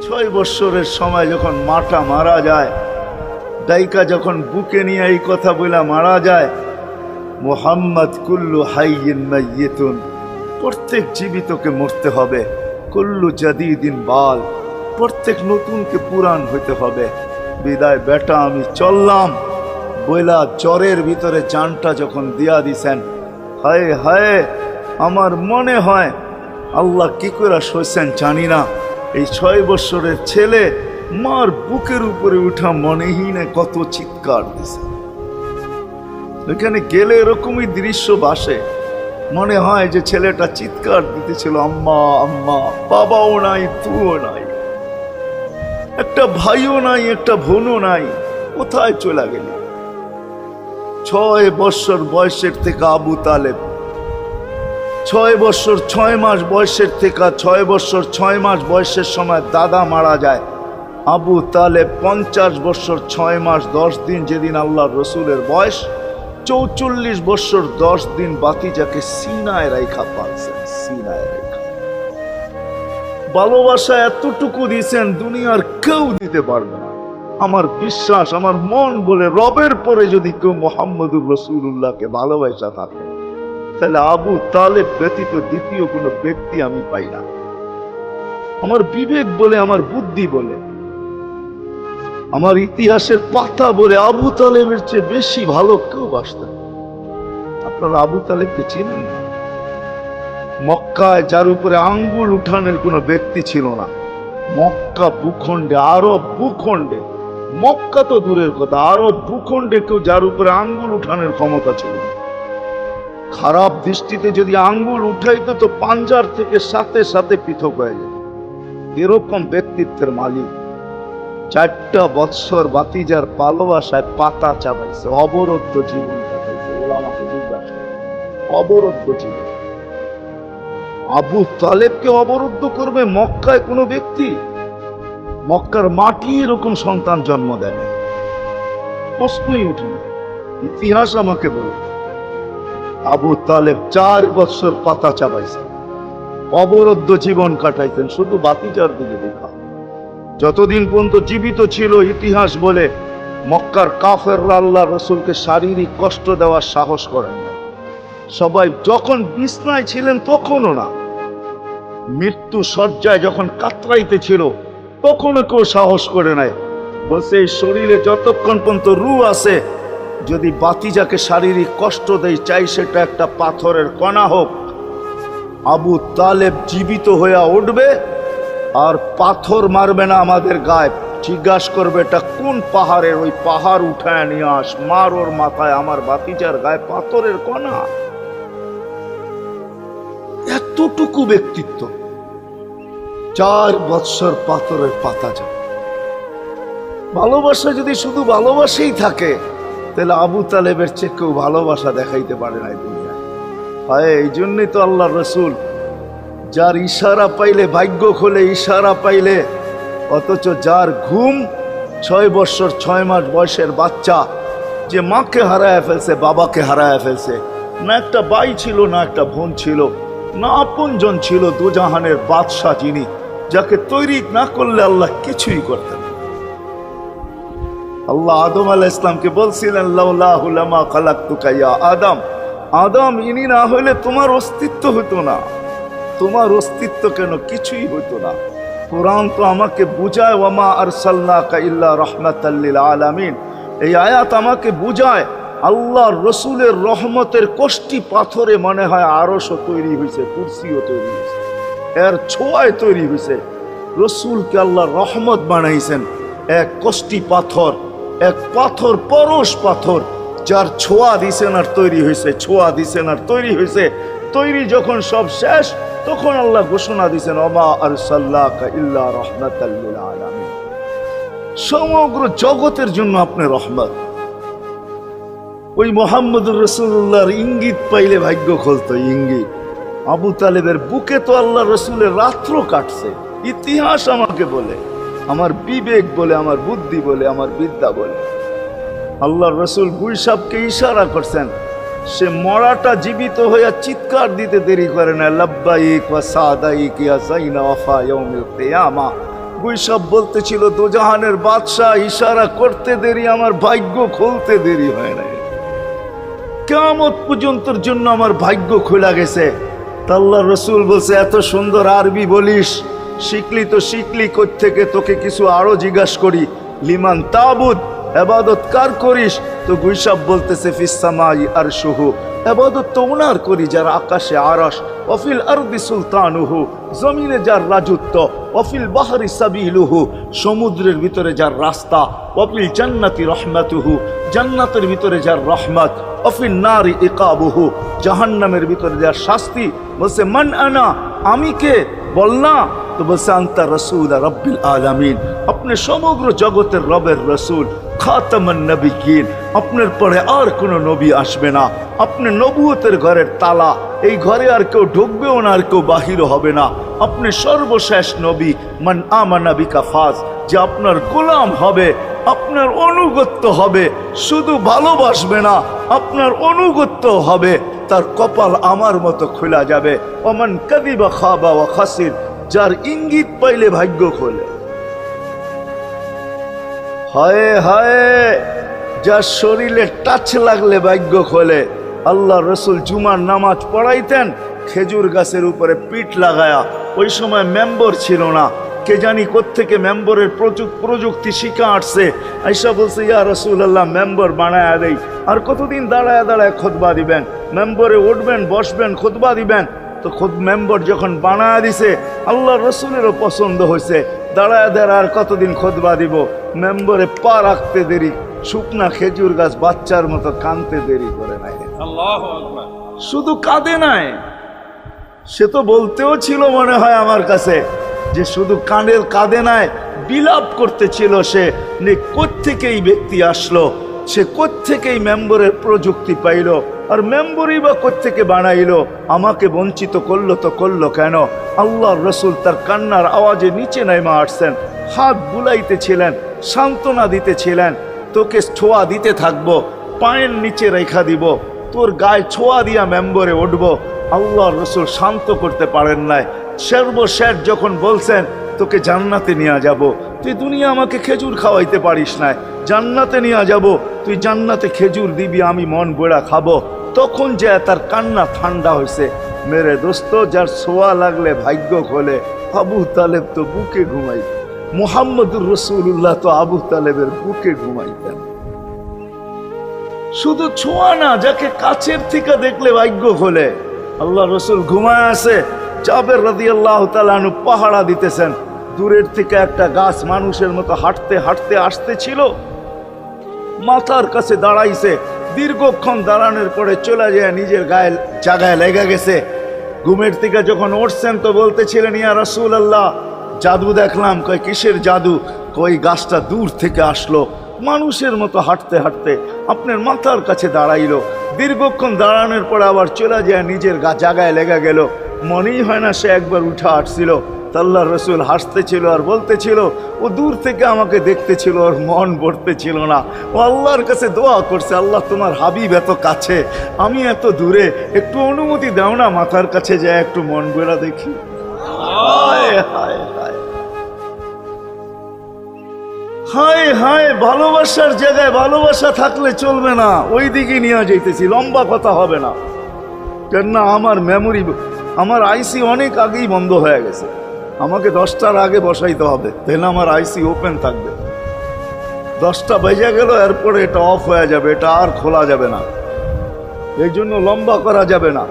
6 বৎসরের সময় যখন মাটা মারা যায়, দাইকা যখন বুকে নিয়ে এই কথা বলে মারা যায়, মুহাম্মদ কুল্লু হাইয়িন মাইয়িতুন, প্রত্যেক জীবিতকে মরতে হবে, কুল্লু জাদিদিন বাল, প্রত্যেক নতুনকে পুরান হইতে হবে। বিদায় বেটা আমি চললাম বইলা জ্বরের ভিতরে জানটা যখন দিয়া দিছেন, হায় হায় আমার মনে হয় আল্লাহ কি করে সইছেন জানি না, এই 6 বৎসরের ছেলে মার বুকের উপরে উঠা মনেই না কত চিৎকার দিছে। এখানে গেলে এরকমই দৃশ্য ভাসে, মনে হয় যে ছেলেটা চিৎকার দিতেছিল, আম্মা আম্মা, বাবাও নাই, তুও নাই, একটা ভাইও নাই, একটা বোনও নাই, কোথায় চলে গেল? 6 বৎসর বয়সের থেকে আবু তালেব, 6 বৎসর 6 মাস বয়সের থেকে 6 বৎসর 6 মাস বয়সের সময় দাদা মারা যায়। আবু তালেব 50 বৎসর 6 মাস 10 দিন, যেদিন আল্লাহ রসুলের বয়স 44 বৎসর 10 দিন বাতিজাকে সিনায় রাইখা পালছেন, সিনায় রাইখা। ভালোবাসা এতটুকু দিয়েছেন দুনিয়ার কেউ দিতে পারবে না। আমার বিশ্বাস, আমার মন বলে রবের পরে যদি কেউ মুহাম্মদুর রাসূলুল্লাহকে ভালোবাসা থাকে, তাহলে আবু তালেব ব্যতীত দ্বিতীয় কোনো ব্যক্তি আমি পাই না। আমার বিবেক বলে, আমার বুদ্ধি বলে, আমার ইতিহাসের পাতা বলে আবু তালেবের চেয়ে বেশি ভালো কেউ বাসতেন। আপনারা আবু তালেবকে চিনেন না? মক্কায় যার উপরে আঙ্গুল উঠানের কোনো ব্যক্তি ছিল না। মক্কা ভূখণ্ডে, আরব ভূখণ্ডে, মক্কা তো দূরের কথা, আরব ভূখণ্ডে কেউ যার উপরে আঙ্গুল উঠানের ক্ষমতা ছিল না। খারাপ দৃষ্টিতে যদি আঙ্গুল উঠাইতো তো পাঞ্জার থেকে সাথে সাথে পৃথক হয়ে যেত। এরকম ব্যক্তিত্বের মালিক 4টা বৎসর বাতিজার ভালোবাসায় পাতা চাবাইছে, অবরুদ্ধ জীবন কাটাইছে। ওলামাকে জিজ্ঞাসা, অবরুদ্ধ জীবন। আবু তালেবকে অবরুদ্ধ করবে মক্কায় কোনো ব্যক্তি? মক্কার মাটি এরকম সন্তান জন্ম দেয়, প্রশ্নই উঠে না। ইতিহাস আমাকে বলে আবু তালেব 4 বৎসর পাতা চাবাইছে, অবরুদ্ধ জীবন কাটাইতেন, শুধু বাতিজার দিকে দেখা। যতদিন পর্যন্ত জীবিত ছিল, ইতিহাস বলে মক্কার কাফেররা আল্লাহ রসুলকে শারীরিক কষ্ট দেওয়ার সাহস করেন না। সবাই যখন বিছনায় ছিলেন তখনও না, মৃত্যু শয্যায় যখন কাতরাইতে ছিল তখনও কেউ সাহস করে নাই। বলছে এই শরীরে যতক্ষণ পর্যন্ত রূহ আছে, যদি বাতিজাকে শারীরিক কষ্ট দেয়, চাই সেটা একটা পাথরের কণা হোক, আবু তালেব জীবিত হয়ে উঠবে আর পাথর মারবে না আমাদের গায়ে। জিজ্ঞাসা করবে এটা কোন পাহাড়ের, ওই পাহাড় উঠায় নিয়ে আস, মার ওর মাথায়, আমার বাতিজার গায়ে পাথরের কণা। এতটুকু ব্যক্তিত্ব, 4 বৎসর পাথরের পাতা যাবে। ভালোবাসা যদি শুধু ভালোবাসাই থাকে, তাহলে আবু তালেবের চেয়ে কেউ ভালোবাসা দেখাইতে পারে না দুনিয়ায়। হয় এই জন্যই তো আল্লাহ রসুল, যার ইশারা পাইলে ভাগ্য খোলে, ইশারা পাইলে, অথচ যার ঘুম 6 বৎসর 6 মাস বয়সের বাচ্চা, যে মাকে হারায় ফেলছে, বাবাকে হারায় ফেলছে, না একটা ভাই ছিল, না একটা বোন ছিল, না আপনজন ছিল, দুজাহানের বাদশাহ যিনি, যাকে তৈরি না করলে আল্লাহ কিছুই করতেন। আল্লাহ আদম আলাইহিস সালামকে বলছিলেন, লাউলাহু লামা খালাকতুকা ইয়া আদম, আদম ইনি না হইলে তোমার অস্তিত্ব হতো না। তোমার অস্তিত্ব কেন, কিছুই হতো না। কোরআন তো আমাকে বুঝায়, ওয়ামা আরসালনাকা ইল্লা রাহমাতাল লিল আলামিন। এই আয়াত আমাকে বুঝায় আল্লাহর রসুলের রহমতের কোষ্টি পাথরে মনে হয় আরশও তৈরি হয়েছে, কুরসিও তৈরি হয়েছে, এর ছোঁয়ায় তৈরি হয়েছে। রসুলকে আল্লাহ রহমত বানাইছেন, এক কোষ্টি পাথর, এক পাথর, পরশ পাথর, যার ছোঁয়া দিছেন আর তৈরি হয়েছে, ছোঁয়া দিছেন আর তৈরি হয়েছে। তৈরি যখন সব শেষ, তখন আল্লাহ ঘোষণা দিছেন, ওমা আরসালনাকা ইল্লা রাহমাতাল লিল আলামিন। সমগ্র জগতের জন্য আপনি রহমত। ওই মুহাম্মদুর রাসূলুল্লাহর ইঙ্গিত পাইলে ভাগ্য খুলতো, ইঙ্গিত। আবু তালেবের বুকে তো আল্লাহ রসুলের রাত্র কাটছে। ইতিহাস আমাকে বলে, আমার বিবেক বলে, আমার বুদ্ধি বলে, আমার বিদ্যা বলে, আল্লাহ রসুল গুলশাবকে ইশারা করছেন, সে মরাটা জীবিত হইয়া চিৎকার দিতে দেরি করে না, লাব্বাইক ওয়া সাদাইক ইয়া যাইনা ওয়াফা ইয়াউমিল কিয়ামা। গুইসাব বলতেছিল দোজাহানের বাদশাহ ইশারা করতে দেরি, আমার ভাগ্য খুলতে দেরি হয় নাই, কিয়ামত পর্যন্তর জন্য আমার ভাগ্য খোলা গেছে। আল্লাহর রাসূল বলছে এত সুন্দর আরবি বলিস, শিখলি তো শিখলি কোত্থেকে, তোকে কিছু আরো জিজ্ঞাসা করি, লিমান তাবুদ, ইবাদত কার করিস? তো গুইসাব বলতেছে ফিস সামাই আরশুহু, ইবাদত তো ওনার করি যার আকাশে আরশ, ওয়াফিল আরদি সুলতানুহু, জমিনে যার রাজত্ব, ওয়াফিল বাহরি সাবিলুহু, সমুদ্রের ভিতরে যার রাস্তা, ওয়াফিল জান্নাতি রহমাতুহু, জান্নাতের ভিতরে যার রহমত, ওয়াফিল নারি ইকাবুহু, জাহান্নামের ভিতরে যার শাস্তি। বলছে মান আনা, আমি কে? বল না। তো বলছে আনতা রাসূল রাব্বিল আলামিন, আপনি সমগ্র জগতের রবের রাসূল, খাতামান নবিয়্যিন, আপনার পরে আর কোনো নবী আসবে না, আপনি নবুয়তের ঘরের তালা, এই ঘরে আর কেউ ঢুকবেও না, আর কেউ বাহির হবে না, আপনি সর্বশেষ নবী। মান আমানা বিকা ফাজ, যে আপনার গোলাম হবে, আপনার অনুগত্য হবে, শুধু ভালোবাসবে না, আপনার অনুগত্য হবে, তার কপাল আমার মতো খোলা যাবে। ওমান কাযিবা খাবা ওয়া খাসির, যার ইঙ্গিত পাইলে ভাগ্য খোলে। হায় হায়, যার শরীরে টাচ লাগলে ভাগ্য খোলে। আল্লাহ রসুল জুমার নামাজ পড়াইতেন খেজুর গাছের উপরে পিঠ লাগায়া। ওই সময় মেম্বর ছিল না, কে জানি কোত্থেকে মেম্বরের প্রযুক্তি শিখা আসছে। আইসা বলছে ইয়া রাসূলুল্লাহ মেম্বর বানায়া দেই। আর কতদিন দাঁড়ায় দাঁড়ায় খুতবা দিবেন, মেম্বরে উঠবেন বসবেন খুতবা দিবেন। তো খুদ মেম্বর যখন বানায়া দিছে, আল্লাহ রসুলেরও পছন্দ হয়েছে, দাঁড়ায় দাঁড়ায় আর কতদিন খুতবা দিব। মেম্বরে পা রাখতে দেরি, শুকনা খেজুর গাছ বাচ্চার মতো কাঁদতে দেরি করে নাই। আল্লাহু আকবার। শুধু কাঁদে নাই, সে তো বলতেও ছিল মনে হয় আমার কাছে যে শুধু কাঁদে নাই, বিলাপ করতেছিল সে, কোত্থেকে এই ব্যক্তি আসলো, সে কোত্থেকেই মেম্বরের প্রযুক্তি পাইল, আর মেম্বরই বা কোত্থেকে বানাইলো, আমাকে বঞ্চিত করলো তো করলো কেন? আল্লাহর রসুল তার কান্নার আওয়াজে নিচে নেমে আসছেন, হাত বুলাইতেছিলেন, সান্ত্বনা দিতেছিলেন, তোকে ছোঁয়া দিতে থাকবো, পায়ের নিচে রেখা দিব, তোর গায়ে ছোঁয়া দিয়া মেম্বরে উঠবো। আল্লাহর রসুল শান্ত করতে পারেন নাই। সর্বশেষ যখন বলছেন তোকে জান্নাতে নিয়ে যাব, তুই দুনিয়া আমাকে খেজুর খাওয়াইতে পারিস না, জান্নাতে নিয়ে যাব, তুই জান্নাতে খেজুর দিবি, আমি মন বড়া খাবো। তখন যে তার কান্না ঠান্ডা হয়েছে। মেরে দোস্ত, যার ছোঁয়া লাগলে ভাগ্য খোলে। আবু তালেব তো বুকে ঘুমাইতেন, মুহাম্মদুর রাসূলুল্লাহ তো আবু তালেবের বুকে ঘুমাইতেন। শুধু ছোঁয়া না, যাকে কাছের থেকে দেখলে ভাগ্য খোলে। আল্লাহ রসুল ঘুমায় আছে, জাবের রাদিয়াল্লাহু তাআলা আনহু পাহারা দিতেছেন। দূরের থেকে একটা গাছ মানুষের মতো হাঁটতে হাঁটতে আসতেছিল, মাথার কাছে দাঁড়াইছে। দীর্ঘক্ষণ দাঁড়ানোর পরে চলে যায়, নিজের গায়ে জায়গায় লেগে গেছে। ঘুমের থেকে যখন উঠছেন তো বলতেছিলেন ইয়া রাসূলুল্লাহ জাদু দেখলাম। কয় কিসের জাদু? কই গাছটা দূর থেকে আসলো, মানুষের মতো হাঁটতে হাঁটতে আপনার মাথার কাছে দাঁড়াইলো। দীর্ঘক্ষণ দাঁড়ানোর পরে আবার চলে যায়, নিজের জায়গায় লেগে গেল। মনেই হয় না সে একবার উঠে আসছিল। আল্লাহর রসুল হাসতেছিল আর বলতেছিল ও দূর থেকে আমাকে দেখতেছিল, ওর মন ভরতেছিল না। ও আল্লাহর কাছে দোয়া করছে, আল্লাহ তোমার হাবিব এত কাছে, আমি এত দূরে, একটু অনুমতি দাও না, মাথার কাছে যায় একটু মন ভরা দেখি। হায় হায় হায় হায় হায়, ভালোবাসার জায়গায় ভালোবাসা থাকলে চলবে না, ওই দিকে নিয়ে যাইতেছি, লম্বা কথা হবে না। কেন না আমার মেমোরি, আমার আইসি অনেক আগেই বন্ধ হয়ে গেছে, আমাকে 10টার আগে বসাইতে হবে, তাহলে আমার আইসি ওপেন থাকবে। 10টা বেজে গেল, এরপরে এটা অফ হয়ে যাবে, এটা আর খোলা যাবে না। এই জন্য লম্বা করা যাবে না,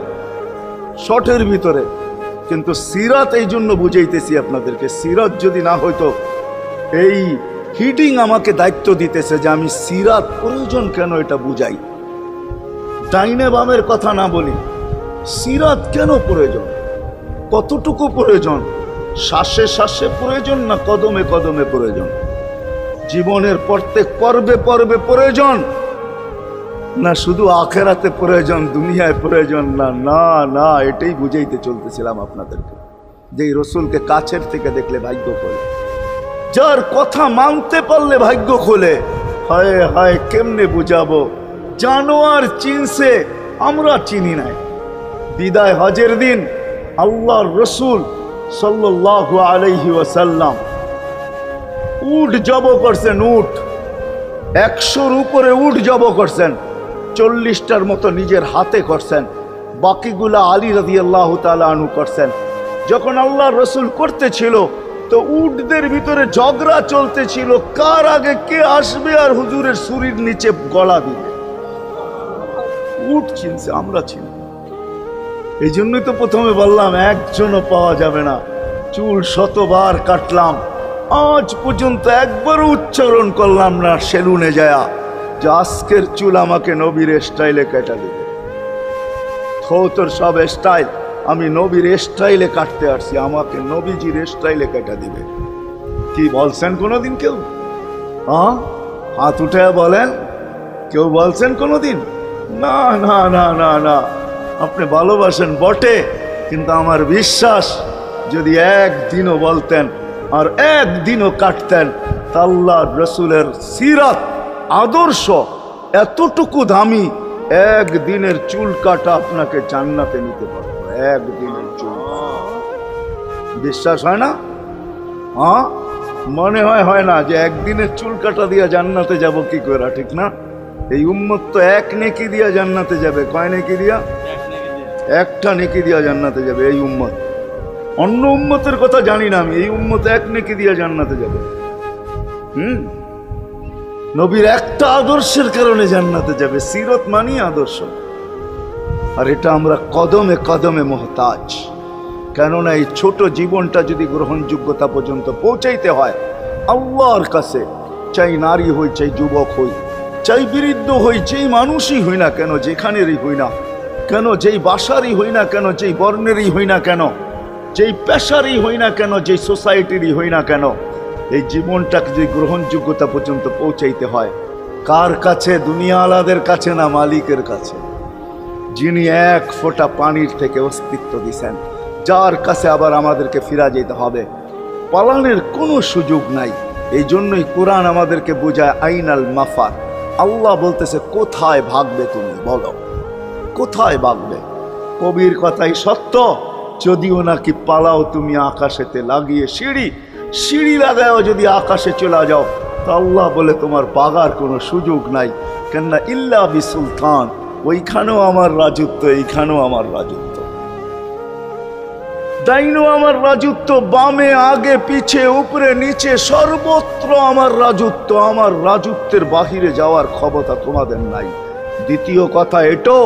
শর্টের ভিতরে। কিন্তু সিরাত এই জন্য বুঝাইতেছি আপনাদেরকে, সিরাত যদি না হইতো, এই হিটিং আমাকে দায়িত্ব দিতেছে যে আমি সিরাত প্রয়োজন কেন এটা বুঝাই। ডাইনে বামের কথা না বলি, সিরাত কেন প্রয়োজন, কতটুকু প্রয়োজন, শ্বাসে শ্বাসে প্রয়োজন না কদমে কদমে প্রয়োজন, জীবনের প্রত্যেক পর্বে পর্বে প্রয়োজন না শুধু আখেরাতে প্রয়োজন, দুনিয়ায় প্রয়োজন না। না না, এটাই বুঝাইতে চলতেছিলাম আপনাদেরকে যে এই রসুলকে কাছের থেকে দেখলে ভাগ্য খোলে, যার কথা মানতে পারলে ভাগ্য খোলে। হায় হায়, কেমনে বুঝাবো? জানোয়ার চিনছে, আমরা চিনি নাই। বিদায় হজের দিন আল্লাহর রসুল সাল্লাল্লাহু আলাইহি ওয়াসাল্লাম উট জব করছেন, উট 100-র উপরে উট জব করছেন, 40টার মতো নিজের হাতে করছেন, বাকিগুলা আলী রাদিয়াল্লাহু তাআলা আনহু করছেন। যখন আল্লাহ রসুল করতেছিল তো উটদের ভিতরে ঝগড়া চলতেছিল, কার আগে কে আসবে আর হুজুরের শরীর নিচে গলা দিবে। উট চিনছে, আমরা চিনি। এই জন্যই তো প্রথমে বললাম একজনও পাওয়া যাবে না। চুল শতবার কাটলাম, আজ পর্যন্ত একবারও উচ্চারণ করলাম না সেলুনে যায়া যে আজকের চুল আমাকে নবীর স্টাইলে কেটে দেবে। তোর সব স্টাইল, আমি নবীর স্টাইলে কাটতে আসছি, আমাকে নবীজির স্টাইলে কেটে দিবে। কি বলছেন কোনোদিন কেউ? হাত উঠে বলেন, কেউ বলছেন কোনোদিন? না না না না না। আপনি ভালোবাসেন বটে, কিন্তু আমার বিশ্বাস যদি একদিনও বলতেন আর একদিনও কাটতেন, তা আল্লাহ রসুলের সিরাত আদর্শ এতটুকু দামি, একদিনের চুল কাটা আপনাকে জান্নাতে নিতে পারবে। একদিনের চুল, বিশ্বাস হয় না? মনে হয় না যে একদিনের চুল কাটা দিয়া জান্নাতে যাব কি করে, ঠিক না? এই উম্মত তো এক নেকি দিয়া জান্নাতে যাবে। কয় নেকি দিয়া? একটা নেকি দিয়া জান্নাতে যাবে এই উম্মত। অন্য উম্মতের কথা জানি না আমি, এই উম্মত এক নেকি দিয়া জান্নাতে যাবে। নবীর একটা আদর্শের কারণে জান্নাতে যাবে। সিরত মানি আদর্শ, আর এটা আমরা কদমে কদমে মুহতাজ। কেননা এই ছোট জীবনটা যদি গ্রহণযোগ্যতা পর্যন্ত পৌঁছাইতে হয় আল্লাহর কাছে, চাই নারী হই, চাই যুবক হই, চাই বৃদ্ধ হই, যেই মানুষই হই না কেন, যেখানেরই হই না কেন, যেই বাসারই হই না কেন, যেই বর্ণেরই হই না কেন, যেই পেশারই হই না কেন, যেই সোসাইটিরই হই না কেন, এই জীবনটাকে যদি গ্রহণযোগ্যতা পর্যন্ত পৌঁছাইতে হয় কার কাছে? দুনিয়া আলাদের কাছে না, মালিকের কাছে, যিনি এক ফোঁটা পানির থেকে অস্তিত্ব দিছেন, যার কাছে আবার আমাদেরকে ফিরা যেতে হবে। পালানের কোনো সুযোগ নাই। এই জন্যই কোরআন আমাদেরকে বোঝায় আইনাল মাফার। আল্লাহ বলতেছে কোথায় ভাগবে তুমি, বলো কোথায় ভাগবে? কবির কথাই সত্য, যদিও নাকি পালাও তুমি আকাশেতে লাগিয়ে সিঁড়ি লাগাও, যদি আকাশে চলে যাও তা আল্লাহ বলে তোমার বাগার কোনো সুযোগ নাই। কেননা ইল্লা বি সুলতান, ওইখানেও আমার রাজত্ব, এইখানেও আমার রাজত্ব, ডাইনো আমার রাজত্ব, বামে আগে পিছে উপরে নিচে সর্বত্র আমার রাজত্ব। আমার রাজত্বের বাহিরে যাওয়ার ক্ষমতা তোমাদের নাই। দ্বিতীয় কথা এটো,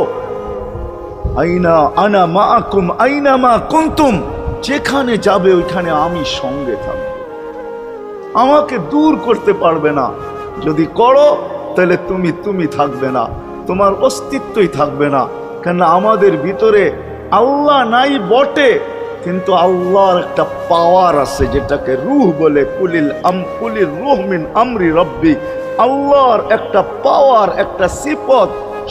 আইনা আনা মাআকুম আইনা মা কুনতুম, যেখানে যাবে ওইখানে আমি সঙ্গে থাকব, আমাকে দূর করতে পারবে না। যদি করো তাহলে তুমি থাকবে না, তোমার অস্তিত্বই থাকবে না। কেন আমাদের ভিতরে আল্লাহ নাই বটে, কিন্তু আল্লাহর একটা পাওয়ার আছে যেটাকে রূহ বলে। কুলির রূহ মিন আমরি রব্বি, আল্লাহর একটা পাওয়ার, একটা সিফত,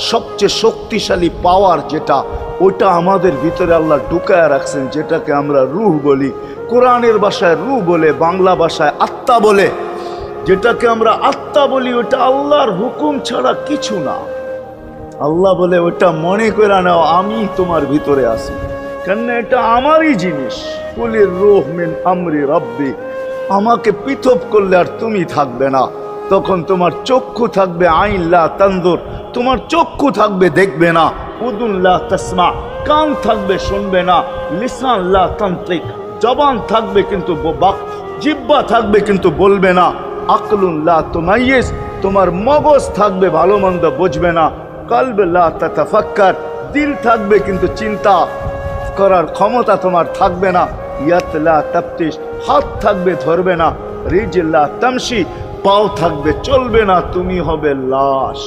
সবচেয়ে শক্তিশালী পাওয়ার যেটা, ওটা আমাদের ভিতরে আল্লাহ ঢুকায় রাখছেন, যেটাকে আমরা রূহ বলি। কোরআনের ভাষায় রূহ বলে, বাংলা ভাষায় আত্মা বলে। যেটাকে আমরা আত্মা বলি ওটা আল্লাহর হুকুম ছাড়া কিছু না। আল্লাহ বলে ওটা মনে করে নাও আমি তোমার ভিতরে আছি, কেন এটা আমারই জিনিস। কুলির রূহ মিন আমরি রব্বি, আমাকে পৃথক করলে আর তুমি থাকবে না। তখন তোমার চক্ষু থাকবে আইন লা তানজুর, তোমার চক্ষু থাকবে দেখবে না। উদুন লা তাসমা, কান থাকবে শুনবে না। লিসান লা তানতিক, জবান থাকবে কিন্তু জিহ্বা থাকবে কিন্তু বলবে না। আকলুন লা তুমাইয়িজ, তোমার মগজ থাকবে ভালো মন্দ বুঝবে না। কলব লা তাতাফাক্কার, দিল থাকবে কিন্তু চিন্তা করার ক্ষমতা তোমার থাকবে না। ইয়াত লা তাফতিশ, হাত থাকবে ধরবে না। রিজল লা তামশি, পাও থাকবে চলবে না, তুমি হবে লাশ।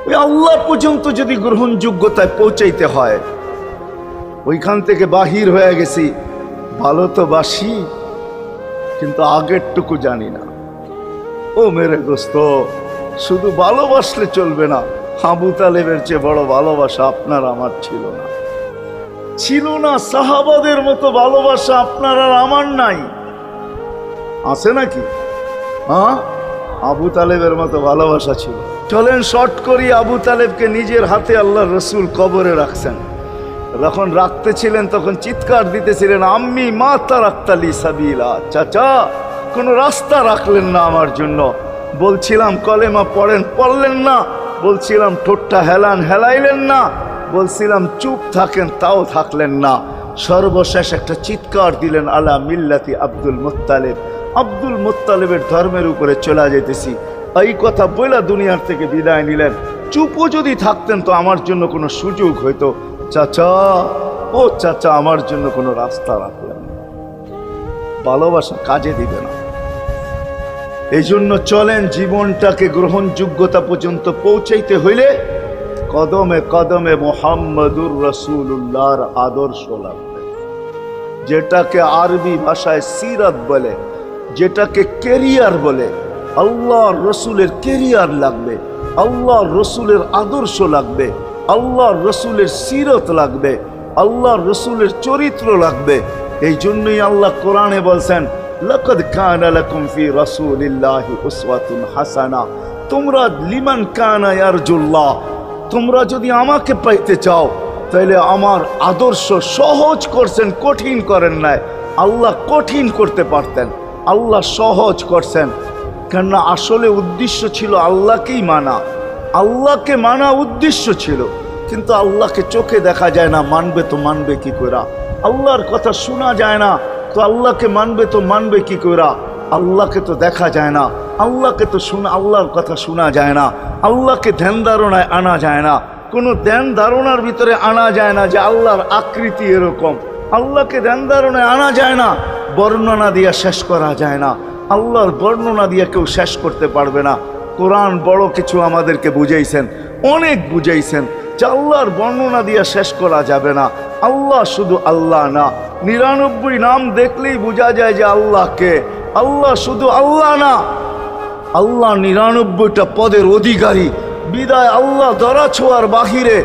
ওই আল্লাহ পর্যন্ত যদি গ্রহণযোগ্যতায় পৌঁছাইতে হয়, ওইখান থেকে বাহির হয়ে গেছি। ভালো তো বাসি, কিন্তু আগেরটুকু জানি না। ও মেরে দোস্ত, শুধু ভালোবাসলে চলবে না। আবু তালেবের চেয়ে বড় ভালোবাসা আপনার আমার ছিল না। সাহাবাদের মতো ভালোবাসা আপনার আর আমার নাই। আছে নাকি? আবু তালেবের মতো ভালোবাসা ছিল। চলেন শর্ট করি। আবু তালেবকে নিজের হাতে আল্লাহ রসুল কবরে রাখছেন। যখন রাখতেছিলেন তখন চিৎকার দিতেছিলেন, আম্মি মা তারাক্তালি সাবিলা, চাচা কোনো রাস্তা রাখলেন না আমার জন্য। বলছিলাম কলেমা পড়েন, পড়লেন না। বলছিলাম ঠোঁটটা হেলান, হেলাইলেন না। বলছিলাম চুপ থাকেন, তাও থাকলেন না। সর্বশেষ একটা চিৎকার দিলেন, আলা মিল্লাতি আব্দুল মুত্তালিব, আব্দুল মুত্তালিবের ধর্মের উপরে চলে যেতেছি। এই কথা বইলা দুনিয়ার থেকে বিদায় নিলেন। চুপও যদি থাকতেন তো আমার জন্য কোনো সুযোগ হইতো। চাচা, ও চাচা, আমার জন্য কোনো রাস্তা রাখলেন না। ভালোবাসা কাজে দিবে না। এই জন্য চলেন, জীবনটাকে গ্রহণযোগ্যতা পর্যন্ত পৌঁছাইতে হইলে কদমে কদমে মুহাম্মদুর রাসূলুল্লাহর আদর্শ লাগবে। যেটাকে আরবি ভাষায় সিরাত বলে, যেটাকে কেরিয়ার বলে। আল্লাহর রসুলের কেরিয়ার লাগবে, আল্লাহর রসুলের আদর্শ লাগবে, আল্লাহর রসুলের সিরত লাগবে, আল্লাহর রসুলের চরিত্র লাগবে। এই জন্যই আল্লাহ কোরআনে বলছেন, লাকাদ কানা লাকুম ফি রাসূলিল্লাহি উসওয়াতুন হাসানা, তোমরা লিমান কানা ইয়ারজুল্লাহ, তোমরা যদি আমাকে পাইতে চাও তাহলে আমার আদর্শ সহজ করছেন, কঠিন করেন নাই। আল্লাহ কঠিন করতে পারতেন, আল্লাহ সহজ করছেন। কেননা আসলে উদ্দেশ্য ছিল আল্লাহকেই মানা, আল্লাহকে মানা উদ্দেশ্য ছিল। কিন্তু আল্লাহকে চোখে দেখা যায় না, মানবে তো মানবে কি করে? আল্লাহর কথা শোনা যায় না, তো আল্লাহকে মানবে তো মানবে কি করে? আল্লাহকে তো দেখা যায় না, আল্লাহকে তো আল্লাহর কথা শোনা যায় না, আল্লাহকে ধ্যান ধারণায় আনা যায় না, কোনো ধ্যান ধারণার ভিতরে আনা যায় না যে আল্লাহর আকৃতি এরকম। আল্লাহকে ধ্যান ধারণায় আনা যায় না, বর্ণনা দিয়া শেষ করা যায় না। আল্লাহর বর্ণনা দিয়ে কেউ শেষ করতে পারবে না। কোরআন বড় কিছু আমাদেরকে বুঝাইছেন, অনেক বুঝাইছেন যে আল্লাহর বর্ণনা দিয়ে শেষ করা যাবে না। আল্লাহ শুধু আল্লাহ না, 99 নাম দেখলেই বোঝা যায় যে আল্লাহকে। আল্লাহ শুধু আল্লাহ না, আল্লাহ 99টা পদের অধিকারী। বিদায় আল্লাহ ধরা ছোঁয়ার বাহিরে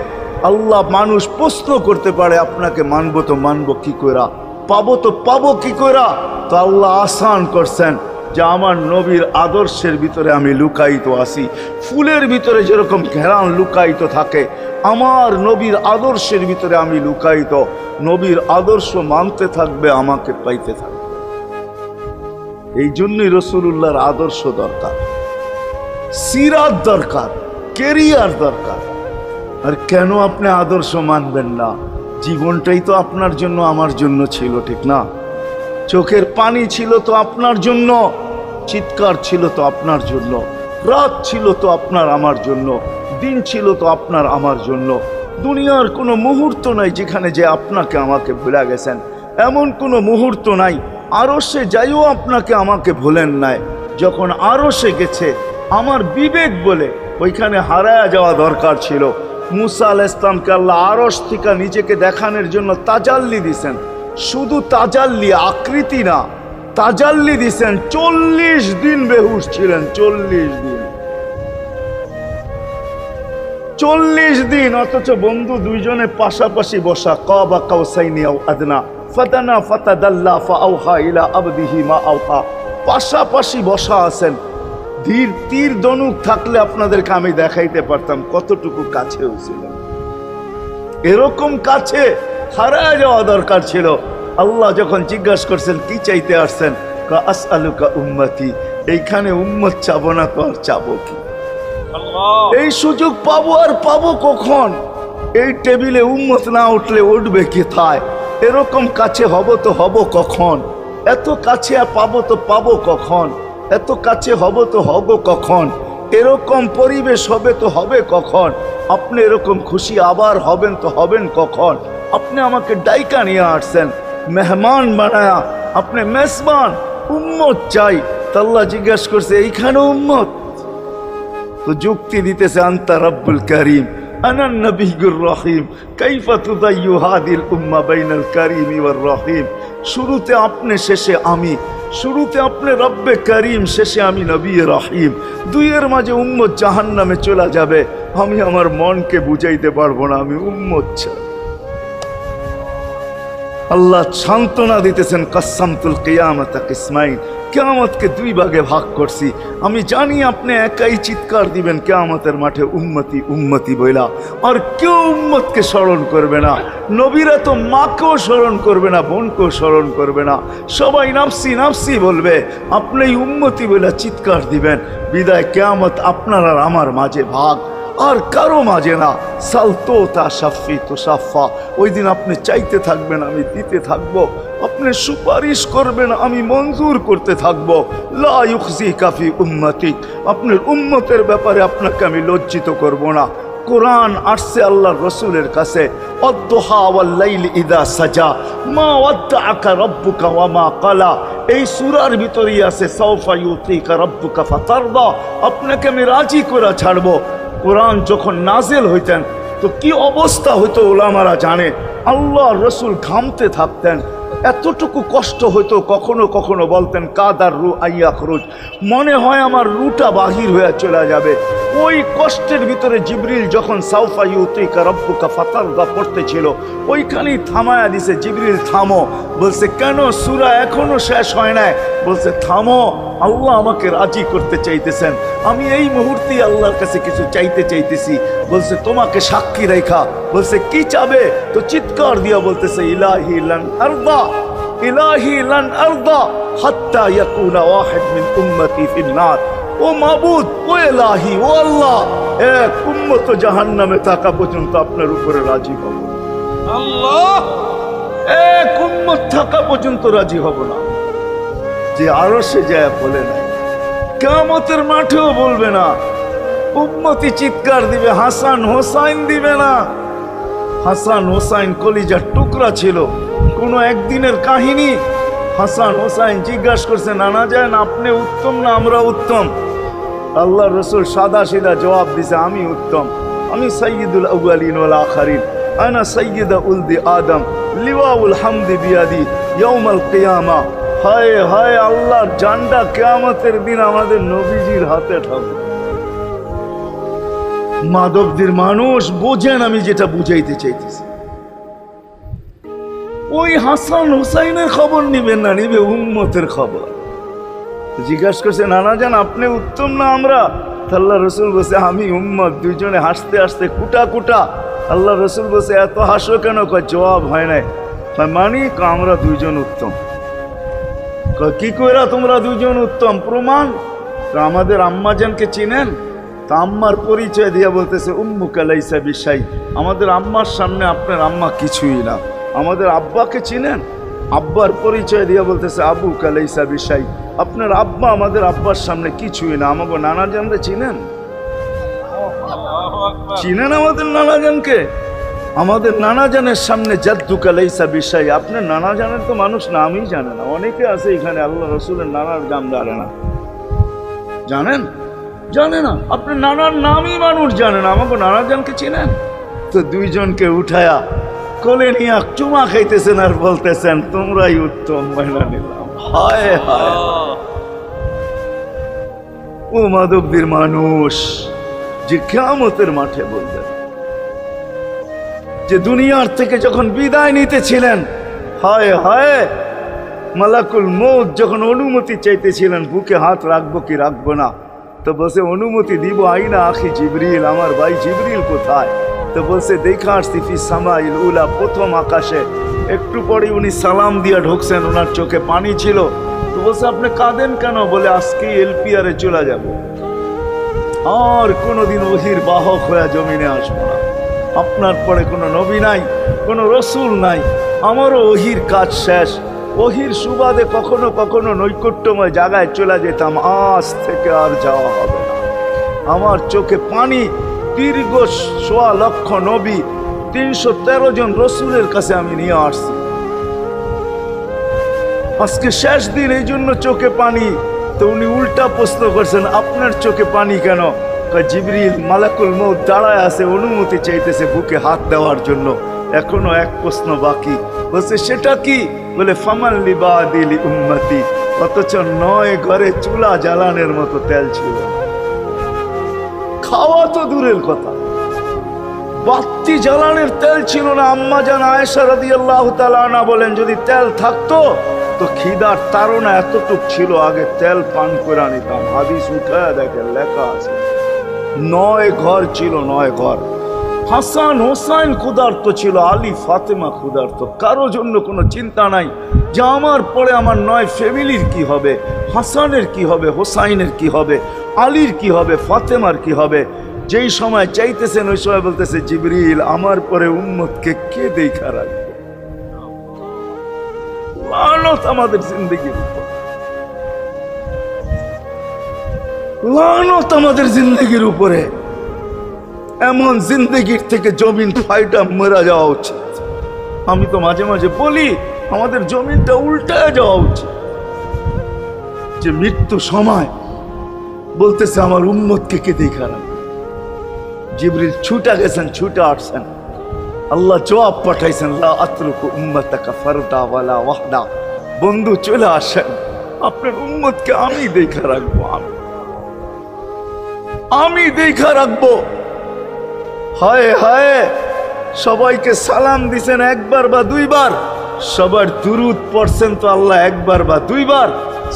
আল্লাহ মানুষ প্রশ্ন করতে পারে, আপনাকে মানবো তো মানবো কি কইরা, পাবো তো পাবো কি কইরা? তো আল্লাহ আসান করছেন যে আমার নবীর আদর্শের ভিতরে আমি লুকায়িত আছি। ফুলের ভিতরে যেরকম ঘেরান লুকায়িত থাকে, আমার নবীর আদর্শের ভিতরে আমি লুকায়িত। নবীর আদর্শ মানতে থাকবে, আমাকে পাইতে থাকবে। এই জন্যই রাসূলুল্লাহর আদর্শ দরকার, সিরাত দরকার, কেরিয়ার দরকার। আর কেন আপনি আদর্শ মানবেন না? জীবনটাই তো আপনার জন্য আমার জন্য ছিল, ঠিক না? চোখের পানি ছিল তো আপনার জন্য, চিৎকার ছিল তো আপনার জন্য, রাত ছিল তো আপনার আমার জন্য, দিন ছিল তো আপনার আমার জন্য। দুনিয়ার কোনো মুহূর্ত নাই যেখানে যে আপনাকে আমাকে ভুলে গেছেন, এমন কোনো মুহূর্ত নাই। আরশে যাইও আপনাকে আমাকে ভুলেন নাই। যখন আরশে গেছে আমার বিবেক বলে ওইখানে হারায়া যাওয়া দরকার ছিল। মুসা আলাইহিস সালামকে আল্লাহ আরশ থেকে নিজেকে দেখানোর জন্য তাজাল্লি দিছেন। শুধু তাজাল্লি, আকৃতি না, তাজাল্লি দিছেন। 40 দিন বেহুশ ছিলেন, 40 দিন, 40 দিন। অথচ বন্ধু দুইজনে পাশাপাশি বসা, কাবা কাউসাইনি আও আদনা ফাদানা ফাতাদাল্লা ফাআওহা ইলা আবদিহি মা আওহা, পাশাপাশি বসা আছেন। ধীর তীর ধনুক থাকলে আপনাদেরকে আমি দেখাইতে পারতাম কতটুকু কাছে ছিলেন। এরকম কাছে হারায় যাওয়া দরকার ছিল। আল্লাহ যখন জিজ্ঞাসা করছেন কি চাইতে আসছেন, আসআলুকা উম্মতি, এইখানে উম্মত চাবো না তো আর চাবো কি? এই সুযোগ পাবো আর পাবো কখন? এই টেবিলে উম্মত না উঠলে উঠবে কোথায়? এরকম কাছে হব তো হব কখন? এত কাছে পাবো তো পাবো কখন? এত কাছে হব তো হব কখন? এরকম পরিবেশ হবে তো হবে কখন? আপনি এরকম খুশি আবার হবেন তো হবেন কখন? আপনি আমাকে ডাইকা নিয়ে আসছেন, মেহমান বানায়া, আপনি মেজবান, উম্মত চাই। আল্লাহ জিজ্ঞাসা করছে এইখানে উম্মত? তো যুক্তি দিতেছে, আনতা রব্বুল করিম আনান নবিয়্যুর রহিম কাইফা তুদাইয়ু হাদিল উম্মাহ বাইনাল কারীমি ওয়ার রহিম। শুরুতে আপনি, শেষে আমি। শুরুতে আপনি রব্বে করিম, শেষে আমি নবী রহিম। দুইয়ের মাঝে উম্মত জাহান্নামে চলে যাবে। আমি আমার মনকে বুঝাইতে পারবো না, আমি উম্মত চাই। আল্লাহ সান্ত্বনা দিতেছেন, কাসসামতুল কিয়ামাতা কিসমাইন, কিয়ামতকে দুই ভাগে ভাগ করছি। আমি জানি আপনি একাই চিৎকার দিবেন কিয়ামতের মাঠে উম্মতি উম্মতি বইলা, আর কেউ উম্মতকে স্মরণ করবে না। নবীরা তো মাকেও স্মরণ করবে না, বোনকেও স্মরণ করবে না, সবাই নাফসি নাফসি বলবে। আপনি উম্মতি বইলা চিৎকার দিবেন। বিদায় কিয়ামত আপনার আর আমার মাঝে ভাগ, আর কারো মাঝে না। সালতো তা সাফি তো সাফা, ওই দিন আপনি চাইতে থাকবেন, আমি দিতে থাকবো। আপনি সুপারিশ করবেন, আমি মঞ্জুর করতে থাকবো। লা ইউখজি কাফি উম্মতি, আপনার উম্মতের ব্যাপারে আপনাকে আমি লজ্জিত করব না। কোরআন আসছে আল্লাহর রসুলের কাছে, অদ্দুহা ওয়াল লাইলি ইদা সাজা মা ওয়াদ্দাআকা রাব্বুকা ওয়া মা ক্বালা। এই সূরার ভিতরেই আছে সাওফা ইউতিকা রাব্বুকা ফাতারদা, আপনাকে আমি রাজি করে ছাড়বো। কোরআন যখন নাজেল হইতেন তো কি অবস্থা হইতো ওলামারা জানে। আল্লাহ রসুল ঘামতে থাকতেন, এতটুকু কষ্ট হইতো, কখনো কখনো বলতেন কাদার রু আইয়া খরচ, মনে হয় আমার রুটা বাহির হয়ে চলে যাবে। ওই কষ্টের ভিতরে জিবরিল যখন সাউফা ইউতিকা রাব্বুকা ফাতারদা পড়তেছিল, ওইখানেই থামায়া দিছে, জিবরিল থামো। বলছে কেন, সূরা এখনো শেষ হয় নাই। বলছে থামো, আল্লাহ আমাকে রাজি করতে চাইতেছেন, আমি এই মুহূর্তে আল্লাহর কাছে কিছু চাইতে চাইতেছি। বলছে তোমাকে সাক্ষী রেখা। বলছে কি চাবে? তো চিৎকার দিয়া বলতেছে ইলাহি লান আরদা, ইলাহি লান আরদা হাত্তা ইয়াকুনা ওয়াহিদ মিন উম্মতি ফিন নার। ও মাবুদ, ও ইলাহি, ও আল্লাহ, এক উম্মত জাহান্নামে থাকা পর্যন্ত আপনার উপরে রাজি হব আল্লাহ, এক উম্মত থাকা পর্যন্ত রাজি হব না। যে আরশে যায় বলে না, কিয়ামতের মাঠেও বলবে না। উম্মতি চিৎকার দিবে, হাসান হোসাইন দিবে না। হাসান হোসাইন কলিজার টুকরা ছিল, কোনো একদিনের কাহিনী। হাসান হোসাইন জিজ্ঞাসা করছে, নানা যান আপনি উত্তম না আমরা উত্তম? আল্লাহ রসুল সাদা সিধা জবাব দিছে, আমি উত্তম, আমি সাইয়্যিদুল আউয়ালিন ওয়াল আখিরিন, আনা সাইয়্যিদা উলদি আদম, লিওয়াউল হামদি বিয়াদি ইয়াউমাল কিয়ামা। হায় হায়, আল্লাহর জান্ডা কিয়ামতের দিন আমাদের নবীজির হাতে থাকবে। মাধবদীর মানুষ বোঝেন আমি যেটা বুঝাইতে চাইতেছি। ওই হাসান হুসাইনের খবর নিবেন না, নিবে উম্মতের খবর। জিজ্ঞাসা করছে, নানা জান আপনি উত্তম না আমরা? আল্লাহ রসুল বলছে আমি উম্মত। দুইজনে হাসতে হাসতে কুটা কুটা। আল্লাহ রসুল বলছে এত হাসো কেন? কয় জবাব হয় নাই। মানি আমরা দুইজন উত্তম। কি কইরা তোমরা দুইজন উত্তম? প্রমাণ। আমাদের আম্মাজানকে চিনেন? তা আম্মার পরিচয় দিয়া বলতেছে উম্মুকা লাইসা বিশাই, আমাদের আম্মার সামনে আপনার আম্মা কিছুই না। আমাদের আব্বাকে চিনেন? আব্বার পরিচয় দিয়া বলতেছে আবুকা লাইসা বিশাই, আপনার আব্বা আমাদের আব্বার সামনে কিছুই না। আমাকে নানাজানরে চিনেন? চিনেন আমাদের নানাজানকে? আমাদের নানাজানের সামনে জাদ্দুকা লাইসা বিশাই, আপনার নানাজানের তো মানুষ নামই জানে না। অনেকে আছে এখানে আল্লাহ রসুলের নানার নাম জানে না। জানেন? জানে না। আপনার নানার নামই মানুষ জানে না। আমাকে নানাজানকে চিনেন? তো দুইজনকে উঠায়া কোলে নিয়ে চুমা খাইতেছেন আর বলতেছেন তোমরাই উত্তম। মহিলা নিলাম। হায় হায়, ও মাধবদীর মানুষ যে কিয়ামতের মাঠে বলবেন, যে দুনিয়ার থেকে যখন বিদায় নিতেছিলেন, হায় হায়, মালাকুল মউত যখন অনুমতি চাইতেছিলেন বুকে হাত রাখবো কি রাখবো না, তো বলছে অনুমতি দিব। আইনা আখি জিবরিল, আমার ভাই জিবরিল কোথায়? তো বলছে দেখা আসছি ফি সামাইল উলা, প্রথম আকাশে। একটু পরে উনি সালাম দিয়া ঢুকছেন, ওনার চোখে পানি ছিল। তো বলছে আপনি কাঁদেন কেন? বলে আজকে এলপিআরে চলে যাব, আর কোনোদিন ওহির বাহক হয়ে জমিনে আসবো না। আপনার পরে কোনো নবী নাই, কোনো রসুল নাই, আমারও ওহির কাজ শেষ। ওহির সুবাদে কখনো কখনো নৈকট্যময় জায়গায় চলে যেতাম, আজ থেকে আর যাওয়া হবে না। আমার চোখে পানি। দীর্ঘ ১.৫ লক্ষ নবী, ৩১৩ জন রসুলের কাছে আমি নিয়ে আসছি। আজকে শেষ দিন, এই জন্য চোখে পানি। তো উনি উল্টা প্রশ্ন করছেন, আপনার চোখে পানি কেন? জিবরিল মালাকুল মউত দাঁড়ায় আছে, অনুমতি চাইতেছে বুকে হাত দেওয়ার জন্য। এখনো এক প্রশ্ন বাকি। বলছে সেটা কি? বলে ফামান লিবাদিলি উম্মতি, অথচ ৯ ঘরে চুলা জ্বালানোর মতো তেল ছিল। খাওয়া তো দূরের কথা, বাতি জ্বালানোর তেল ছিল না। আম্মা জান আয়েশা রাদিয়াল্লাহু তাআলা আনহা বলেন, যদি তেল থাকতো তো খিদার তাড়না এতটুক ছিল, আগে তেল পান করে নিতাম। হাদিস উঠায় দেখেন, লেখা আছে 9 ঘর ছিল, 9 ঘর। হাসান হোসাইন ক্ষুধার্ত ছিল, আলী ফাতেমা ক্ষুধার্ত। কারো জন্য কোনো চিন্তা নাই যে আমার পরে আমার 9 ফ্যামিলির কি হবে, হাসানের কি হবে, হোসাইনের কি হবে, আলীর কি হবে, ফাতেমার কি হবে। যেই সময় চাইতেছেন ওই সময় বলতেছে, জিবরিল আমার পরে উম্মতকে কে দেখা রাখবে। লানত আমাদের জিন্দগির উপর, লানত আমাদের জিন্দগির উপরে। এমন জিন্দগির থেকে জমিন ফাইটা মরা যাওয়া উচিত। আমি তো মাঝে মাঝে বলি আমাদের জমিনটা উল্টায় যাওয়া উচিত, যে মৃত্যু সময় বলতেছে আমার উম্মতকে কে দেখা রাখবে। জিবরিল ছুটা গেছেন, ছুটা আসছেন, আল্লাহ জবাব পাঠাইছেন, লা আতরুকু উম্মাতাকা ফারদা ওয়ালা ওয়াহদা। বন্ধু চলে আসেন, আপনার উম্মতকে আমি দেখা রাখবো, আমি দেখা রাখবো। হায় হায়, সবাইকে সালাম দিছেন একবার বা দুইবার, সবার দুরুদ পড়ছেন তো আল্লাহ একবার বা দুইবার,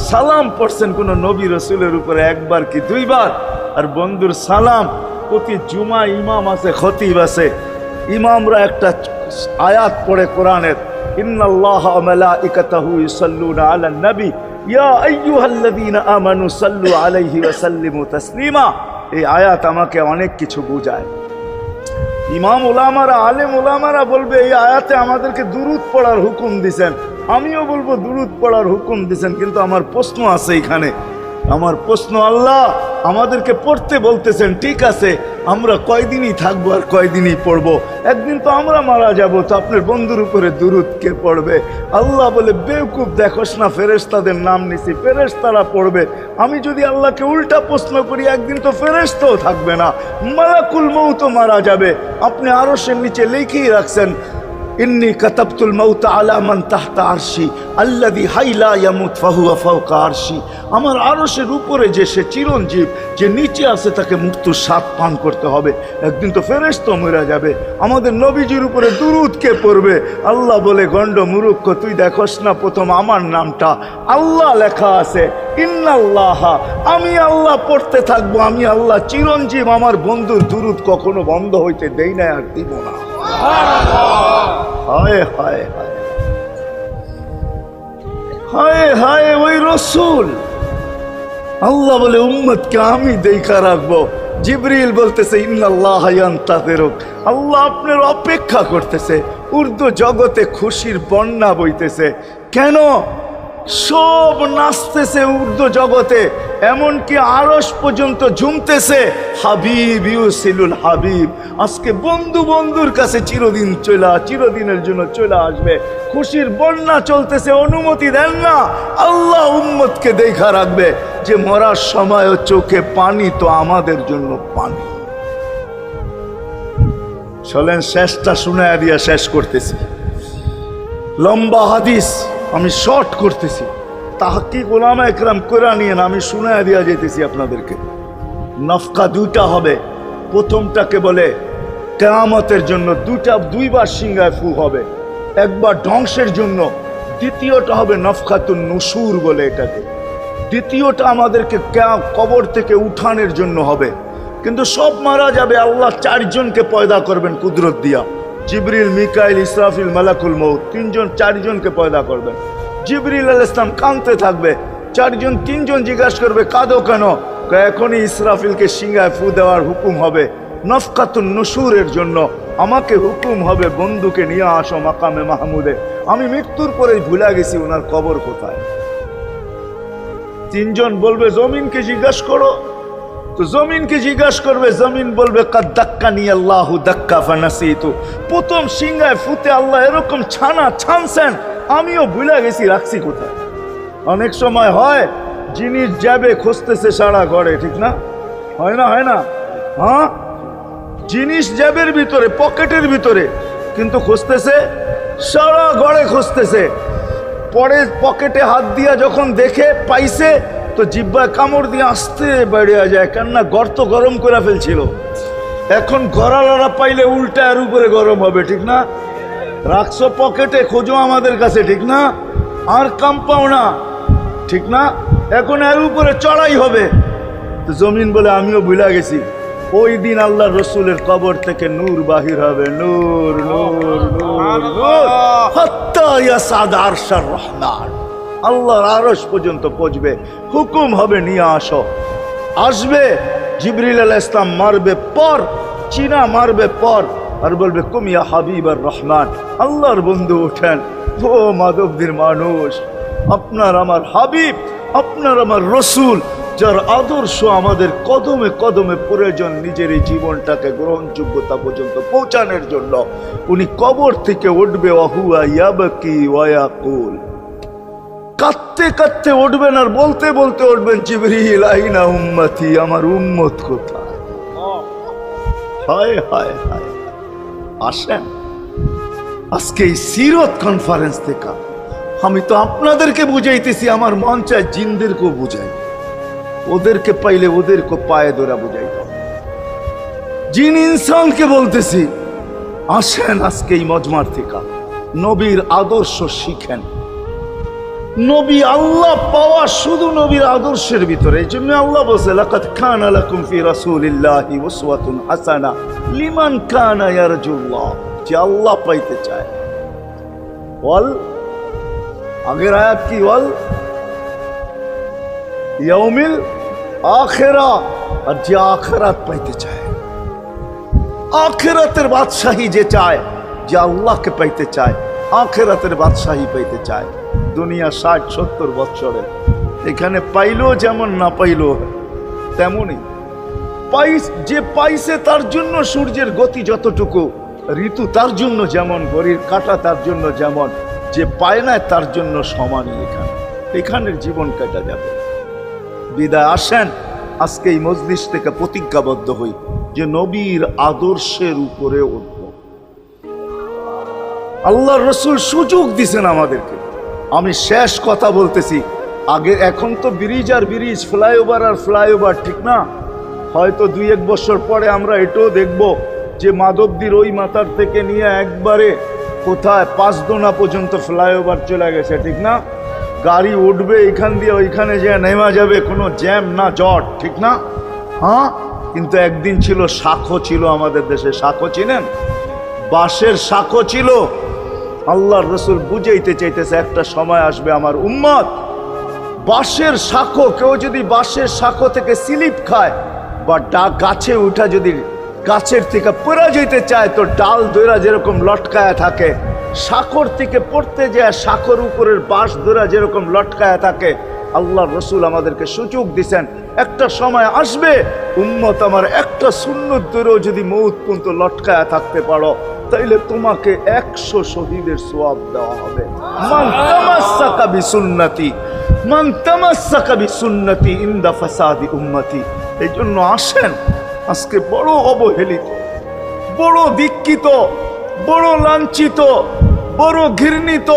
সালাম পড়ছেন কোন নবী রসুলের উপরে একবার কি দুইবার। আর বন্ধুর সালাম প্রতি জুমা ইমাম আছে, খতিব আছে, ইমামরা একটা আয়াত পড়ে কোরআনের, ইন্নাল্লাহা ওয়া মালাইকাতাহু ইউসাল্লুনা আলান নবী ইয়া আইয়ুহাল্লাযীনা আমানু সাল্লু আলাইহি ওয়া সাল্লিমু তাসলিমা। এই আয়াত আমাকে অনেক কিছু বোঝায়। ইমাম ওলামারা, আলেম ওলামারা বলবে এই আয়াতে আমাদেরকে দুরুদ পড়ার হুকুম দিছেন, আমিও বলবো দুরুদ পড়ার হুকুম দিছেন। কিন্তু আমার প্রশ্ন আছে এখানে, আমার প্রশ্ন, আল্লাহ আমাদেরকে পড়তে বলতেছেন, ঠিক আছে, আমরা কয়দিনই থাকবো আর কয়দিনই পড়বো, একদিন তো আমরা মারা যাব, তো আপনার বন্ধুর উপরে দুরুদ কে পড়বে? আল্লাহ বলে, বেওকুফ দেখোস না, ফেরেশতাদের নাম নিছি, ফেরেশতারা পড়বে। আমি যদি আল্লাহকে উল্টা প্রশ্ন করি, একদিন তো ফেরেশতাও থাকবে না, মালাকুল মউত মারা যাবে। আপনি আরশের নিচে লিখেই রাখছেন, ইন্নী কাতাবতুল মাউত আলা মান তাহতা আরশি আল্লাযী হাইলা ইয়ামুত ফাহুয়া ফাওকা আরশি। আমার আরশের উপরে যে সে চিরঞ্জীব, যে নিচে আছে তাকে মৃত্যুর স্বাদ পান করতে হবে, একদিন তো ফেরেশতা মরে যাবে। আমাদের নবীজির উপরে দুরূদ কে পড়বে? আল্লাহ বলে, গণ্ড মূর্খ, তুই দেখোস না প্রথম আমার নামটা আল্লাহ লেখা আছে, ইন্নাল্লাহা, আমি আল্লাহ পড়তে থাকবো, আমি আল্লাহ চিরঞ্জীব, আমার বন্ধুর দুরূদ কখনো বন্ধ হইতে দেই না, আর দিব না। হায় হায় হায় হায় হায়, ওই রসুল। আল্লাহ বলে উম্মতকে আমি দেখা রাখবো। জিবরিল বলতেছে, ইন্নাল্লাহা ইয়ান্তাযিরুক, আল্লাহ আপনার অপেক্ষা করতেছে। উর্দু জগতে খুশির বন্যা বইতেছে। কেন? সব নাচতেছে উর্দু জগতে, এমনকি আরশ পর্যন্ত ঝুমতেছে। হাবিব ইউসিলুল হাবিব, আজকে বন্ধু বন্ধুর কাছে চিরদিনের জন্য চলে আসবে। খুশির বন্যা চলতেছে, অনুমতি দেন না। আল্লাহ উম্মতকে দেখা রাখবে, যে মরার সময়ও চোখে পানি তো আমাদের জন্য পানি। চলেন শেষটা শুনায়া দিয়া শেষ করতেছি। লম্বা হাদিস, আমি শর্ট করতেছি। তাহকিক উলামা একরাম করে নিয়েন, আমি শুনায়া দিয়া যেতেছি আপনাদেরকে। নফকা দুইটা হবে। প্রথমটাকে বলে কিয়ামতের জন্য, দুইবার সিংহায় ফু হবে, একবার ধ্বংসের জন্য, দ্বিতীয়টা হবে নফকাতুন নুশুর বলে এটাকে। দ্বিতীয়টা আমাদেরকে কবর থেকে উঠানের জন্য হবে। কিন্তু সব মারা যাবে, আল্লাহ 4 জনকে পয়দা করবেন কুদরত দিয়া। জিবরিল, মিকাইল, ইসরাফিল, মালাকুল মউত, 4 জনকে পয়দা করবেন। জিবরিল আলাইহিস সালাম কাঁদতে থাকবে, 3 জন জিজ্ঞাসা করবে, কাঁদো কেন? এখনই ইসরাফিলকে সিংহায় ফু দেওয়ার হুকুম হবে নফকাতুন নুশুরের জন্য। আমাকে হুকুম হবে, বন্ধুকে নিয়ে আসো মাকামে মাহমুদে। আমি মৃত্যুর পরেই ভুলে গেছি ওনার কবর কোথায়। 3 জন বলবে, জমিনকে জিজ্ঞাসা করো। তো জমিনকে জিজ্ঞাসা করবে, জমিন বলবে, কাদ দাক্কানি আল্লাহু দাক্কা ফানাসিতু। প্রথম সিংহায় ফুতে আল্লাহ এরকম ছানছেন, আমিও ভুলে গেছি রাখছি কোথায়। অনেক সময় হয় জিনিস যাবে খুঁজতেছে সারা ঘরে, ঠিক না? হয় না? হয় না? হ্যাঁ, জিনিস জ্যাবের ভিতরে, পকেটের ভিতরে, কিন্তু খুঁজতেছে সারা ঘরে খুঁজতেছে। পরে পকেটে হাত দিয়া যখন দেখে পাইছে, তো জিব্বায় কামড় দিয়ে আসতে বেরিয়ে যায়, কেননা গর্ত গরম করে ফেলছিল। এখন গড়ালড়া পাইলে উল্টা এর উপরে গরম হবে, ঠিক না? রাখছো পকেটে, খোঁজো আমাদের কাছে, ঠিক না? আর কাম পাও না, ঠিক না? এখন এর উপরে চড়াই হবে। তো জমিন বলে আমিও ভুলা গেছি, ওই দিন আল্লাহ রসুলের কবর থেকে নূর বাহির হবে, নূর নূর নূর নূর, হাত্তা ইয়াসাদ আরশার রহমান, আল্লাহর আরশ পর্যন্ত পৌঁছবে। হুকুম হবে নিয়ে আসো। আসবে জিবরিল আলাইহিস সালাম, মারবে পর, চিনা মারবে পর, আর বলবে কুম ইয়া হাবিবার রহমান, আল্লাহর বন্ধু ওঠেন। ও মাধবদীর মানুষ, আপনার আমার হাবিব, আপনার আমার রসুল, যার আদর্শ আমাদের কদমে কদমে প্রয়োজন নিজের এই জীবনটাকে গ্রহণযোগ্যতা পর্যন্ত পৌঁছানোর জন্য, উনি কবর থেকে উঠবে, ওয়াহুয়া ইয়াবকি ওয়া ইয়াকুল, কাঁদতে কাঁদতে উঠবেন আর বলতে বলতে উঠবেন, জিবরিল আইনা উম্মতি, আমার উম্মত কোথায়? হায় হায় হায়। আসেন আজকে এই সিরত কনফারেন্স থেকে আমি তো আপনাদেরকে বুঝাইতেছি, আমার মন চায় জিনদেরকেও বুঝাই, ওদেরকে পাইলে ওদেরকে পায়ে ধরা বুঝাই। জিন ইনসানকে বলতেছি, আসেন আজকে এই মজমার থেকে নবীর আদর্শ শিখেন। নবী আল্লাহ পাওয়া শুধু নবীর আদর্শের ভিতরে। এই জন্য আল্লাহ বলছে, লাকাদ কানা লাকুম ফি রাসূলিল্লাহি উসওয়াতুন হাসানাহ লিমান কানা ইয়ারজুল্লাহ, যে আল্লাহ পাইতে চায়। ওয়াল আগের আয়াত কি? ওয়াল ইয়াউমিল আখিরা, আর যে আখিরাত পাইতে চায়, আখিরাতের বাদশাহী যে চায়, যে আল্লাহকে পাইতে চায়, আখিরাতের বাদশাহী পাইতে চায়। দুনিয়া 60-70 বছরে এখানে পাইলো যেমন, না পাইলো তেমনই। যে পাইছে তার জন্য সূর্যের গতি যতটুকু, ঋতু তার জন্য যেমন, ঘড়ির কাঁটা তার জন্য যেমন, যে পায় না তার জন্য সমানই। এখানের জীবন কাটা যাবে। বিদায় আসেন আজকে এই মজলিস থেকে প্রতিজ্ঞাবদ্ধ হই যে নবীর আদর্শের উপরে উঠব। আল্লাহ রসুল সুযোগ দিছেন আমাদেরকে। আমি শেষ কথা বলতেছি, আগে এখন তো ব্রিজ আর ব্রিজ, ফ্লাইওভার আর ফ্লাইওভার, ঠিক না? হয়তো 2-1 বছর পরে আমরা এটাও দেখব যে মাধবদীর ওই মাথার থেকে নিয়ে একবারে কোথায় পাঁচদোনা পর্যন্ত ফ্লাইওভার চলে গেছে, ঠিক না? গাড়ি উঠবে এখান দিয়ে ওইখানে যে নেমা যাবে, কোনো জ্যাম না জট, ঠিক না? হ্যাঁ, কিন্তু একদিন ছিল শাখো, ছিল আমাদের দেশে শাখো, চিনেন? বাঁশের শাখো ছিল। আল্লাহর রসুল বুঝাইতে চাইতেছে, একটা সময় আসবে আমার উম্মত বাঁশের শাখো, কেউ যদি বাঁশের শাখো থেকে স্লিপ খায় বা গাছে উঠা যদি গাছের থেকে পড়ে যেতে চায়, তো ডাল দইরা যেরকম লটকায়া থাকে, শাখর থেকে পড়তে যায় শাখর উপরের বাঁশ দইরা যেরকম লটকায়া থাকে। আল্লাহর রসুল আমাদেরকে সুযোগ দিছেন, একটা সময় আসবে উম্মত আমার একটা সুন্নত ধরেও যদি মউত পর্যন্ত লটকায়া থাকতে পারো, তাইলে তোমাকে 100 শহীদের সওয়াব দেওয়া হবে। মান তামাসসাকা বিসুন্নতি, মান তামাসসাকা বিসুন্নতি ইনদা ফাসাদি উম্মতি। এই জন্য আসেন, আজকে বড় অবহেলিত, বড় দীক্ষিত, বড় লাঞ্ছিত, বড় ঘৃণিত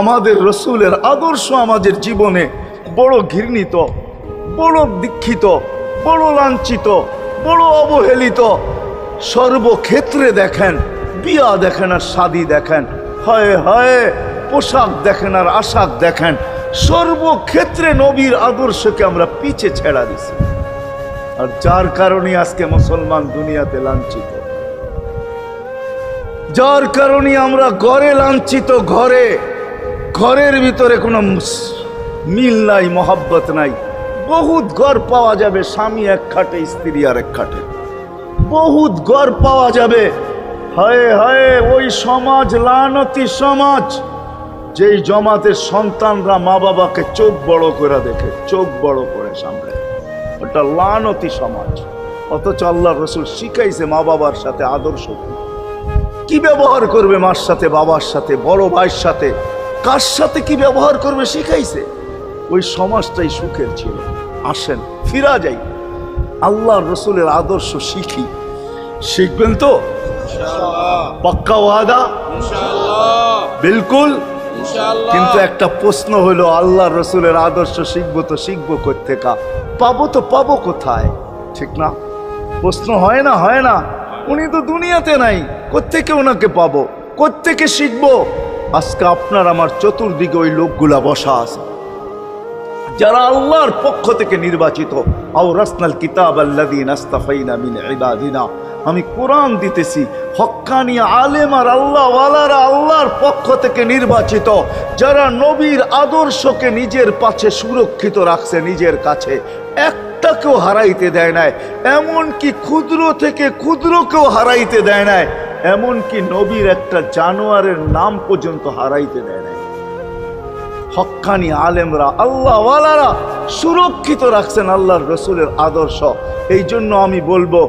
আমাদের রসুলের আদর্শ আমাদের জীবনে, বড় ঘৃণিত, বড় দীক্ষিত, বড় লাঞ্ছিত, বড় অবহেলিত। সর্বক্ষেত্রে দেখেন, বিয়া দেখেন আর শাদী দেখেন, হায় হায় পোশাক দেখেন আর আশাক দেখেন, সর্বক্ষেত্রে নবীর আদর্শকে আমরা পিছে ছেড়া দিছি। আর যার কারণে আজকে মুসলমান দুনিয়াতে লাঞ্ছিত, যার কারণে আমরা ঘরে লাঞ্ছিত, ঘরের ভিতরে কোনো মিল নাই, মহব্বত নাই। বহুত ঘর পাওয়া যাবে, স্বামী এক খাটে, স্ত্রী আর এক খাটে, বহুত ঘর পাওয়া যাবে। হায় হায় ওই সমাজ লানতি সমাজ, যেই জমাতের সন্তানরা মা বাবাকে চোখ বড় করে দেখে, চোখ বড় করে সামনে, ওটা লানতি সমাজ। অথচ আল্লাহ রসুল শিখাইছে মা বাবার সাথে আদর্শ কি ব্যবহার করবে, মার সাথে, বাবার সাথে, বড় ভাইয়ের সাথে, কার সাথে কি ব্যবহার করবে শিখাইছে। ওই সমাজটাই সুখের ছিল। আসেন ফিরা যাই, আল্লাহ রসুলের আদর্শ শিখি। শিখবেন তো পাক্কা ওয়াদা? বিলকুল। কিন্তু একটা প্রশ্ন হলো, আল্লাহ রসুলের আদর্শ শিখবো তো শিখবো কোত্থেকা, পাবো তো পাবো কোথায়, ঠিক না? প্রশ্ন হয় না? হয় না? উনি তো দুনিয়াতে নাই, কোত্থেকে ওনাকে পাবো, কোত্থেকে শিখবো? আজকে আপনার আমার চতুর্দিকে ওই লোকগুলা বসা আছে যারা আল্লাহর পক্ষ থেকে নির্বাচিত। আওরাসনাল কিতাব আল্লাযীনা ইসতাফাইনা মিন ইবাদিনা। আমি কোরআন দিতেছি, হক্কানি আলেম আর আল্লাহওয়ালারা আল্লাহর পক্ষ থেকে নির্বাচিত, যারা নবীর আদর্শকে নিজের পাশে সুরক্ষিত রাখছে, নিজের কাছে একটাকেও হারাইতে দেয় নাই, এমনকি ক্ষুদ্র থেকে ক্ষুদ্রকেও হারাইতে দেয় নাই, এমনকি নবীর একটা জানোয়ারের নাম পর্যন্ত হারাইতে দেয় নাই। হক্কানি আলেমরা আল্লাহওয়ালারা সুরক্ষিত রাখছেন আল্লাহর রসুলের আদর্শ। এই জন্য আমি বলবো,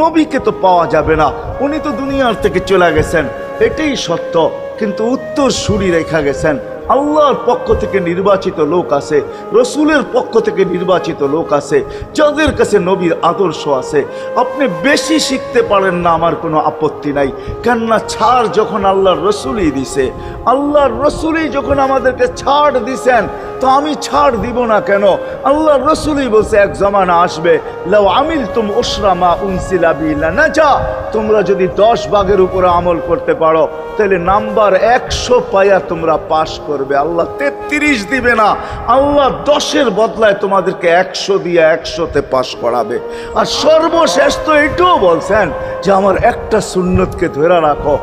নবীকে তো পাওয়া যাবে না, উনি তো দুনিয়ার থেকে চলে গেছেন, এটাই সত্য, কিন্তু উত্তর সুরি রেখা গেছেন। আল্লাহর পক্ষ থেকে নির্বাচিত লোক আছে, রসুলের পক্ষ থেকে নির্বাচিত লোক আছে, যাদের কাছে নবীর আদর্শ আছে। আপনি বেশি শিখতে পারেন না, আমার কোনো আপত্তি নাই, কেননা ছাড় যখন আল্লাহর রসুলই দিছে, আল্লাহর রসুলই যখন আমাদেরকে ছাড় দিছেন, তো আমি ছাড় দিব না কেন? আল্লাহর রসুলই বলছে, এক জমানা আসবে, লাউ আমিলতুম উশরা মা উনসিলা বি লানাজা, তোমরা যদি 10 ভাগের উপরে আমল করতে পারো, তাহলে নাম্বার 100 পাইয়া তোমরা পাশ করবে। আল্লাহ 33 দিবে না, আল্লাহ 10-এর বদলায় তোমাদেরকে 100 দিয়ে 100-তে পাশ করাবে। আর সর্বশেষ তো এটাও বলছেন যে আমার একটা সুন্নতকে ধরে রাখো,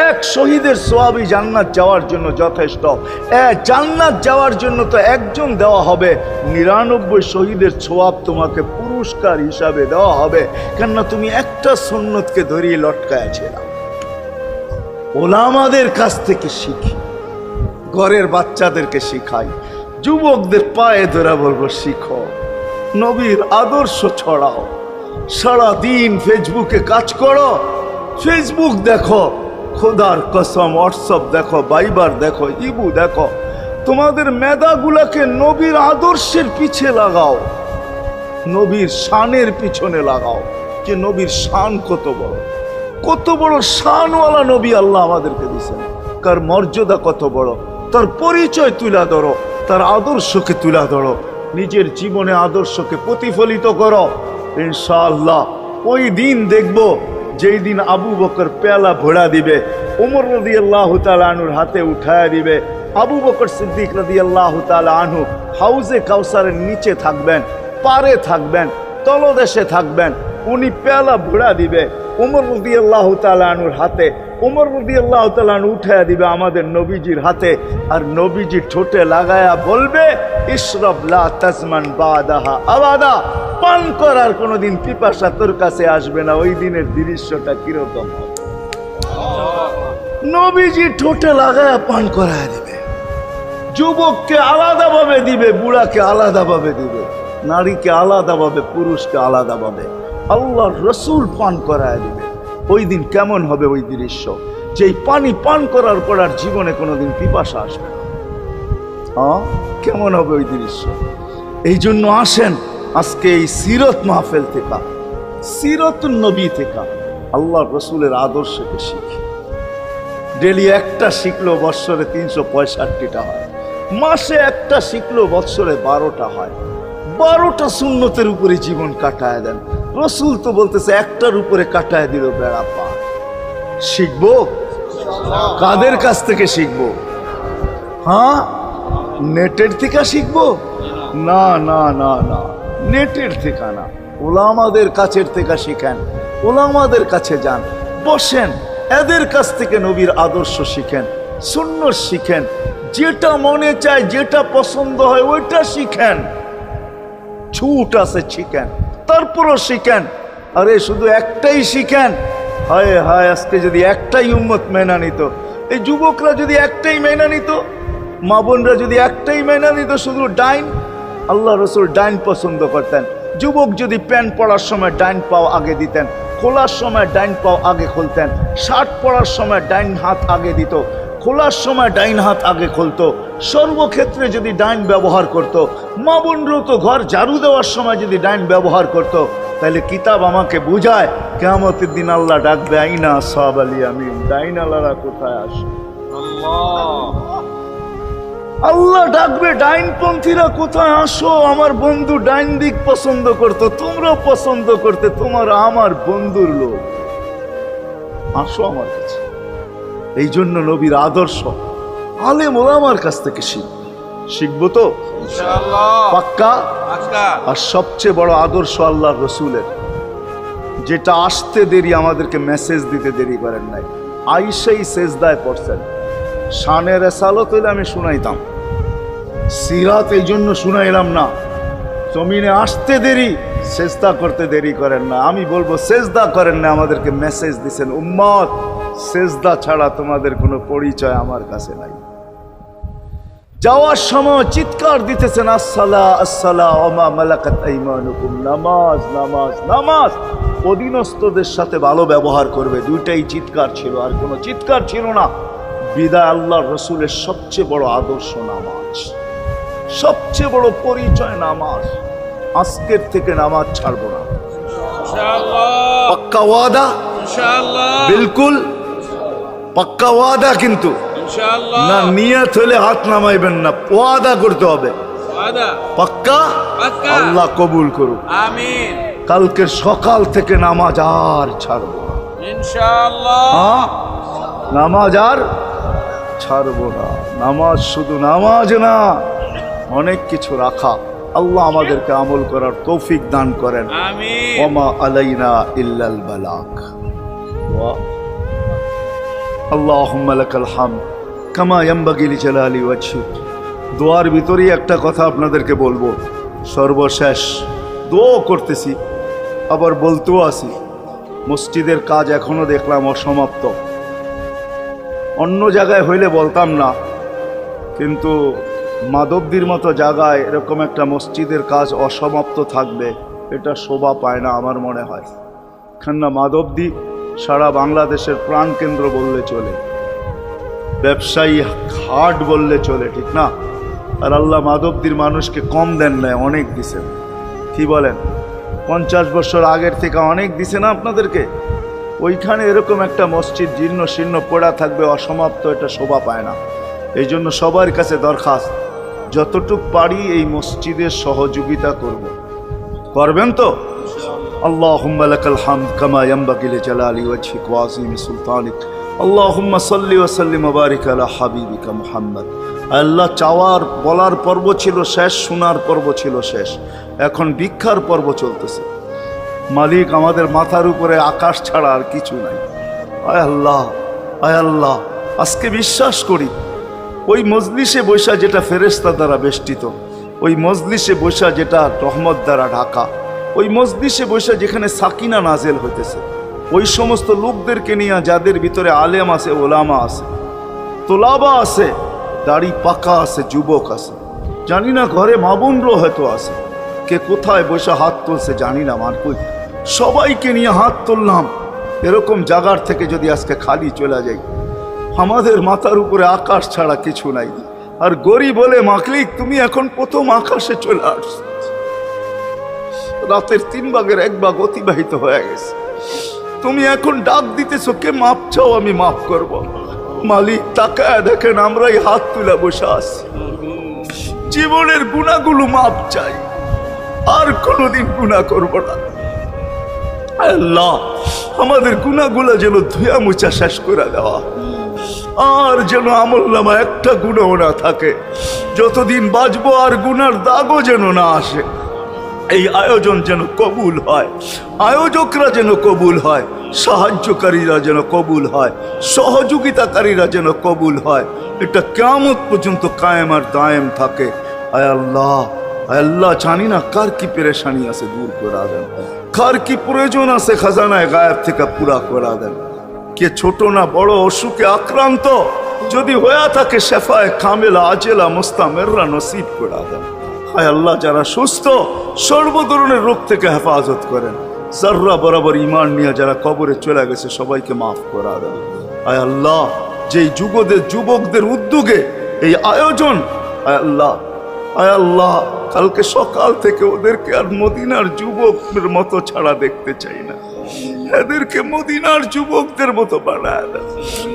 এক শহীদের সোয়াবই জান্নাত যাওয়ার জন্য যথেষ্ট। জান্নাত যাওয়ার জন্য তো একজন দেওয়া হবে, 99 শহীদের সোয়াব তোমাকে পুরস্কার হিসাবে দেওয়া হবে, কেননা তুমি একটা সুন্নতকে ধরিয়ে লটকায়াছিল। ওলামাদের কাছ থেকে শিখি, ঘরের বাচ্চাদেরকে শিখাই, যুবকদের পায়ে ধরে বলবো, শিখো, নবীর আদর্শ ছড়াও। সারাদিন ফেসবুকে কাজ করো, ফেসবুক দেখো, খোদার কসম হোয়াটসঅ্যাপ দেখো, ভাইবার দেখো, ইবু দেখো, তোমাদের মেধাগুলাকে নবীর আদর্শের পিছে লাগাও, নবীর শানের পিছনে লাগাও, যে নবীর শান কত বড়, কত বড় শানওয়ালা নবী আল্লাহ আমাদেরকে দিয়েছেন, কার মর্যাদা কত বড়, তার পরিচয় তুলে ধরো, তার আদর্শকে তুলে ধরো, নিজের জীবনে আদর্শকে প্রতিফলিত করো। ইনশাআল্লাহ ওই দিন দেখবো যেই দিন আবু বকর পেয়ালা ভোড়া দিবে, ওমর রাদিয়াল্লাহু তাআলা আনহুর হাতে উঠায়া দিবে, আবু বকর সিদ্দিক রাদিয়াল্লাহু তাআলা আনহু হাউজে কাউসারের নিচে থাকবেন, পারে থাকবেন, তলদেশে থাকবেন, উনি পেয়ালা ভোড়া দিবে ওমর রাদিয়াল্লাহু তাআলা আনহুর হাতে, ওমর রাদিয়াল্লাহু তাআলা আনহু উঠায়া দিবে আমাদের নবীজির হাতে, আর নবীজি ঠোঁটে লাগায়া বলবে, ইশরাব লা তাজমান বাদাহা আবাদা, পান করার কোনোদিন পিপাসা তোর কাছে আসবে না। ওই দিনের দৃশ্যটা কিরকম হবে? নবীজি ঠোঁটে লাগায়া পান করায়া দিবে, যুবককে আলাদাভাবে দিবে, বুড়াকে আলাদাভাবে দিবে, নারীকে আলাদাভাবে, পুরুষকে আলাদাভাবে, আল্লাহর রসুল পান করায় দিবে। ওই দিন কেমন হবে ওই দৃশ্য, যেই পানি পান করার পর আর জীবনে কোনোদিন পিপাসা আসবে না। কেমন হবে ওই দৃশ্য? এই জন্য আসেন আজকে এই সিরত মাহফিল থেকে, সিরতুন নবী থেকে আল্লাহর রসুলের আদর্শকে শিখি। ডেলি একটা শিখলেও বৎসরে 365টা হয়, মাসে একটা শিখলেও বৎসরে 12টা হয়। 12টা সুন্নতের উপরে জীবন কাটায় দেন। রসুল তো বলতেছে একটার উপরে কাটায় দিল বেড়া পার। শিখবো কাদের কাছ থেকে শিখবো? নেটের থেকে শিখবো? না না না না, নেটের থেকে না, ওলামাদের কাছের থেকে শিখেন, ওলামাদের কাছে যান, বসেন, এদের কাছ থেকে নবীর আদর্শ শিখেন, সুন্নত শিখেন, যেটা মনে চায়, যেটা পছন্দ হয় ওইটা শিখেন। ছুট আছে শিখেন, তারপরও শিখেন। আরে শুধু একটাই শিখেন, হায় হায়, আজকে যদি একটাই উম্মত মেনা নিত, এই যুবকরা যদি একটাই মেনা নিত, মা বোনরা যদি একটাই মেনা নিত, শুধু ডাইন, আল্লাহ রসুল ডাইন পছন্দ করতেন। যুবক যদি প্যান্ট পরার সময় ডাইন পাও আগে দিতেন, খোলার সময় ডাইন পাও আগে খুলতেন, শার্ট পরার সময় ডাইন হাত আগে দিত, খোলার সময় ডাইন হাত আগে খুলতো, সর্বক্ষেত্রে যদি ডাইন ব্যবহার করত। মা বোনরাও তো ঘর ঝাড়ু দেওয়ার সময় যদি ডাইন ব্যবহার করত, তাহলে কিতাব আমাকে বুঝায় কিয়ামতের দিন আল্লাহ ডাকবে, আইনা আসহাব আল ইয়ামিন, ডাইন আলারা কোথায় আসে? আল্লাহ ডাকবে ডাইনপন্থীরা কোথায় আসো, আমার বন্ধু ডাইন দিক পছন্দ করতো, তোমরাও পছন্দ করতে, তোমার আমার বন্ধুর লোক, আসো আমার কাছে। এই জন্য নবীর আদর্শ আলেম ওলামার কাছ থেকে শিখবো তো পাক্কা। আর সবচেয়ে বড় আদর্শ আল্লাহ রসুলের, যেটা আসতে দেরি, আমাদেরকে মেসেজ দিতে দেরি করেন নাই। আইসাই সেজদায় পড়ছেন, শানের রেসালত হইলে আমি শুনাইতাম, সিরাত এই জন্য শুনাইলাম না। জমিনে আসতে দেরি, সেজদা করতে দেরি করেন না। আমি বলবো সেজদা করেন না, আমাদেরকে মেসেজ দিছেন, উম্মত সেজদা ছাড়া তোমাদের কোনো পরিচয় আমার কাছে নাই। যাওয়ার সময় চিৎকার দিতেছেন, আসসালা আসসালা ওমা মালাকাত আইমানুকুম, নামাজ নামাজ নামাজ। অধীনস্থদের সাথে ভালো ব্যবহার করবে, দুইটাই চিৎকার ছিল, আর কোনো চিৎকার ছিল না। বিদায় আল্লাহ রসুলের সবচেয়ে বড় আদর্শ নামাজ, সবচেয়ে বড় পরিচয় নামাজ। আজকের থেকে নামাজ ছাড়বো না, পাক্কা ওয়াদা, বিলকুল পাক্কা ওয়াদা। কিন্তু না নিয়ত হলে হাত নামাইবেন না, ওয়াদা করতে হবে পাক্কা। আল্লাহ কবুল করুক, আমিন। কালকের সকাল থেকে নামাজ আর ছাড়বো না ইনশাআল্লাহ, নামাজ আর ছাড়বো না। নামাজ শুধু নামাজ না, অনেক কিছু রাখা। আল্লাহ আমাদেরকে আমল করার তৌফিক দান করেন, আমিন। ওমা আলাইনা ইল্লাল বালাগ। আল্লাহুম্মা লাকাল হামদ কামা ইয়ানবাগি লিজালালি ওয়াজহিক। দোয়ার ভিতরেই একটা কথা আপনাদেরকে বলবো, সর্বশেষ দোয়া করতেছি, আবার বলতেও আসি, মসজিদের কাজ এখনো দেখলাম অসমাপ্ত। অন্য জায়গায় হইলে বলতাম না, কিন্তু মাধবদীর মতো জায়গায় এরকম একটা মসজিদের কাজ অসমাপ্ত থাকবে, এটা শোভা পায় না আমার মনে হয়। কেননা মাধবদী সারা বাংলাদেশের প্রাণকেন্দ্র বললে চলে, ব্যবসায়ী হাট বললে চলে, ঠিক না? আর আল্লাহ মাধবদীর মানুষকে কম দেন নাই, অনেক দিছেন। কি বলেন? 50 বছর আগের থেকে অনেক দিছে না আপনাদেরকে? ওইখানে এরকম একটা মসজিদ জীর্ণ শীর্ণ পড়া থাকবে অসমাপ্ত, এটা শোভা পায় না। এই জন্য সবার কাছে দরখাস্ত, যতটুক পারি এই মসজিদের সহযোগিতা করব। করবেন তো? আল্লাহুম্মা লাকাল হামদ কামা ইয়ানবাগি লিজালালি ওয়াজহিক ওয়া আযীমি সুলতানিক। আল্লাহুম্মা সাল্লি ওয়া সাল্লিম ওয়া বারিক আলা হাবিবিকা মুহাম্মদ। আল্লাহ, চাওয়ার বলার পর্ব ছিল শেষ, শোনার পর্ব ছিল শেষ, এখন ভিক্ষার পর্ব চলতেছে। মালিক, আমাদের মাথার উপরে আকাশ ছাড়া আর কিছু নাই। আয় আল্লাহ, আয় আল্লাহ, আজকে বিশ্বাস করি ওই মজলিসে বৈশা যেটা ফেরেশতা দ্বারা বেষ্টিত, ওই মজলিসে বৈশা যেটা রহমত দ্বারা ঢাকা, ওই মজলিসে বৈশা যেখানে সাকিনা নাজেল হইতেছে, ওই সমস্ত লোকদেরকে নিয়ে যাদের ভিতরে আলেম আছে, ওলামা আছে, তোলাবা আছে, দাড়ি পাকা আছে, যুবক আছে, জানি না ঘরে মা বোনরও হয়তো আছে, কে কোথায় বসে হাত তুলছে জানি না, মার কই সবাইকে নিয়ে হাত তুললাম। এরকম জায়গার থেকে যদি আজকে খালি চলে যাই, আমাদের মাথার উপরে আকাশ ছাড়া কিছু নাই। আর গরিব বলে, মাকলিক তুমি এখন প্রথম আকাশে চলে আসছ, রাতের 3 ভাগের 1 ভাগ অতিবাহিত হয়ে গেছে, তুমি এখন ডাক দিতেছো, কে মাপ চাও আমি মাফ করব। মালিক তাকায় দেখেন আমরাই হাত তুলে বসে আছি, জীবনের গুনাহগুলো মাপ চাই, আর কোনোদিন গুনাহ করব না। আল্লাহ, আমাদের গুনাহগুলো যেন ধুয়া মুছা শেষ করে দেওয়া, আর যেন আমলনামা একটা গুনাহ না থাকে, যতদিন বাঁচবো আর গুনার দাগও যেন না আসে। এই আয়োজন যেন কবুল হয়, আয়োজকরা যেন কবুল হয়, সাহায্যকারীরা যেন কবুল হয়, সহযোগিতাকারীরা যেন কবুল হয়, এটা কিয়ামত পর্যন্ত কায়েম আর দায়েম থাকে। আয় আল্লাহ, আয় আল্লাহ, জানি না কার কি পেরেশানি আছে দূর করে দেন, কার কি প্রয়োজন আছে খাজানায় গায়েব থেকে পুরা করে দেন। কে ছোট না বড় অসুখে আক্রান্ত যদি হয়ে থাকে, শেফায়ে কামেলা আজেলা মুস্তামেররা নসিব করে দেন। হায় আল্লাহ, যারা সুস্থ সর্ব ধরনের রোগ থেকে হেফাজত করেন। যারা বরাবর ঈমান নিয়ে যারা কবরে চলে গেছে, সবাইকে মাফ করে দেন। আয় আল্লাহ, যেই যুবকদের উদ্যোগে এই আয়োজন, আয় আল্লাহ, আয় আল্লাহ, কালকে সকাল থেকে ওদেরকে আর মদিনার যুবকের মতো ছাড়া দেখতে চাই না। এদেরকে মদিনার যুবকদের মতো বানায় দেন।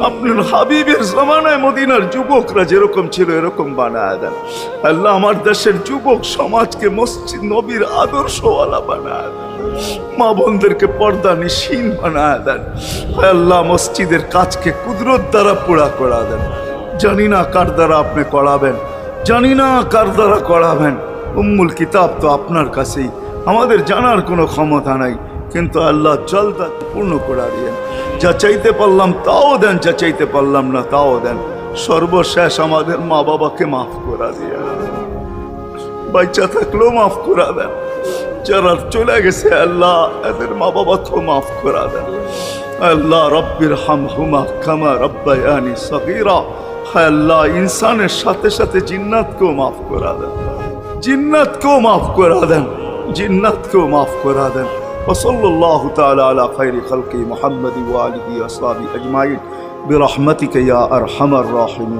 আপনার হাবিবের জামানায় মদিনার যুবকরা যেরকম ছিল এরকম বানায় দেন। আল্লাহ আমার দেশের যুবক সমাজকে মসজিদ নবীর আদর্শওয়ালা বানায় দেন। মা বোনদেরকে পর্দা নিশীন বানায় দেন। আল্লাহ মসজিদের কাজকে কুদরত দ্বারা পুরা করা দেন। জানি না কার দ্বারা আপনি করাবেন, জানি না কার দ্বারা করাবেন। উম্মুল কিতাব তো আপনার কাছেই, আমাদের জানার কোনো ক্ষমতা নাই, কিন্তু আল্লাহ জলদা পূর্ণ করে দিয়েন। যা চাইতে পারলাম তাও দেন, যা চাইতে পারলাম না তাও দেন। সর্বশেষ আমাদের মা বাবাকে মাফ করে দিয়ে, বাচ্চা থাকলেও মাফ করে দেন। যারা চলে গেছে আল্লাহ এদের মা বাবাকেও মাফ করে দেন। আল্লাহ রব্বির হামহুমা কামা রব্বায়ানি সগীরা। হায় আল্লাহ ইনসানের সাথে সাথে জিন্নাতকেও মাফ করে দেন, জিন্নাতকেও মাফ করে দেন, জিন্নাতকেও মাফ করে দেন। ওয়াসাল্লাল্লাহু তাআলা আলা খায়রি খালকি মুহাম্মাদি ওয়া আলিহি ওয়া আসহাবিহি আজমাইন বিরহমাতিকা ইয়া আরহামার রাহিমিন।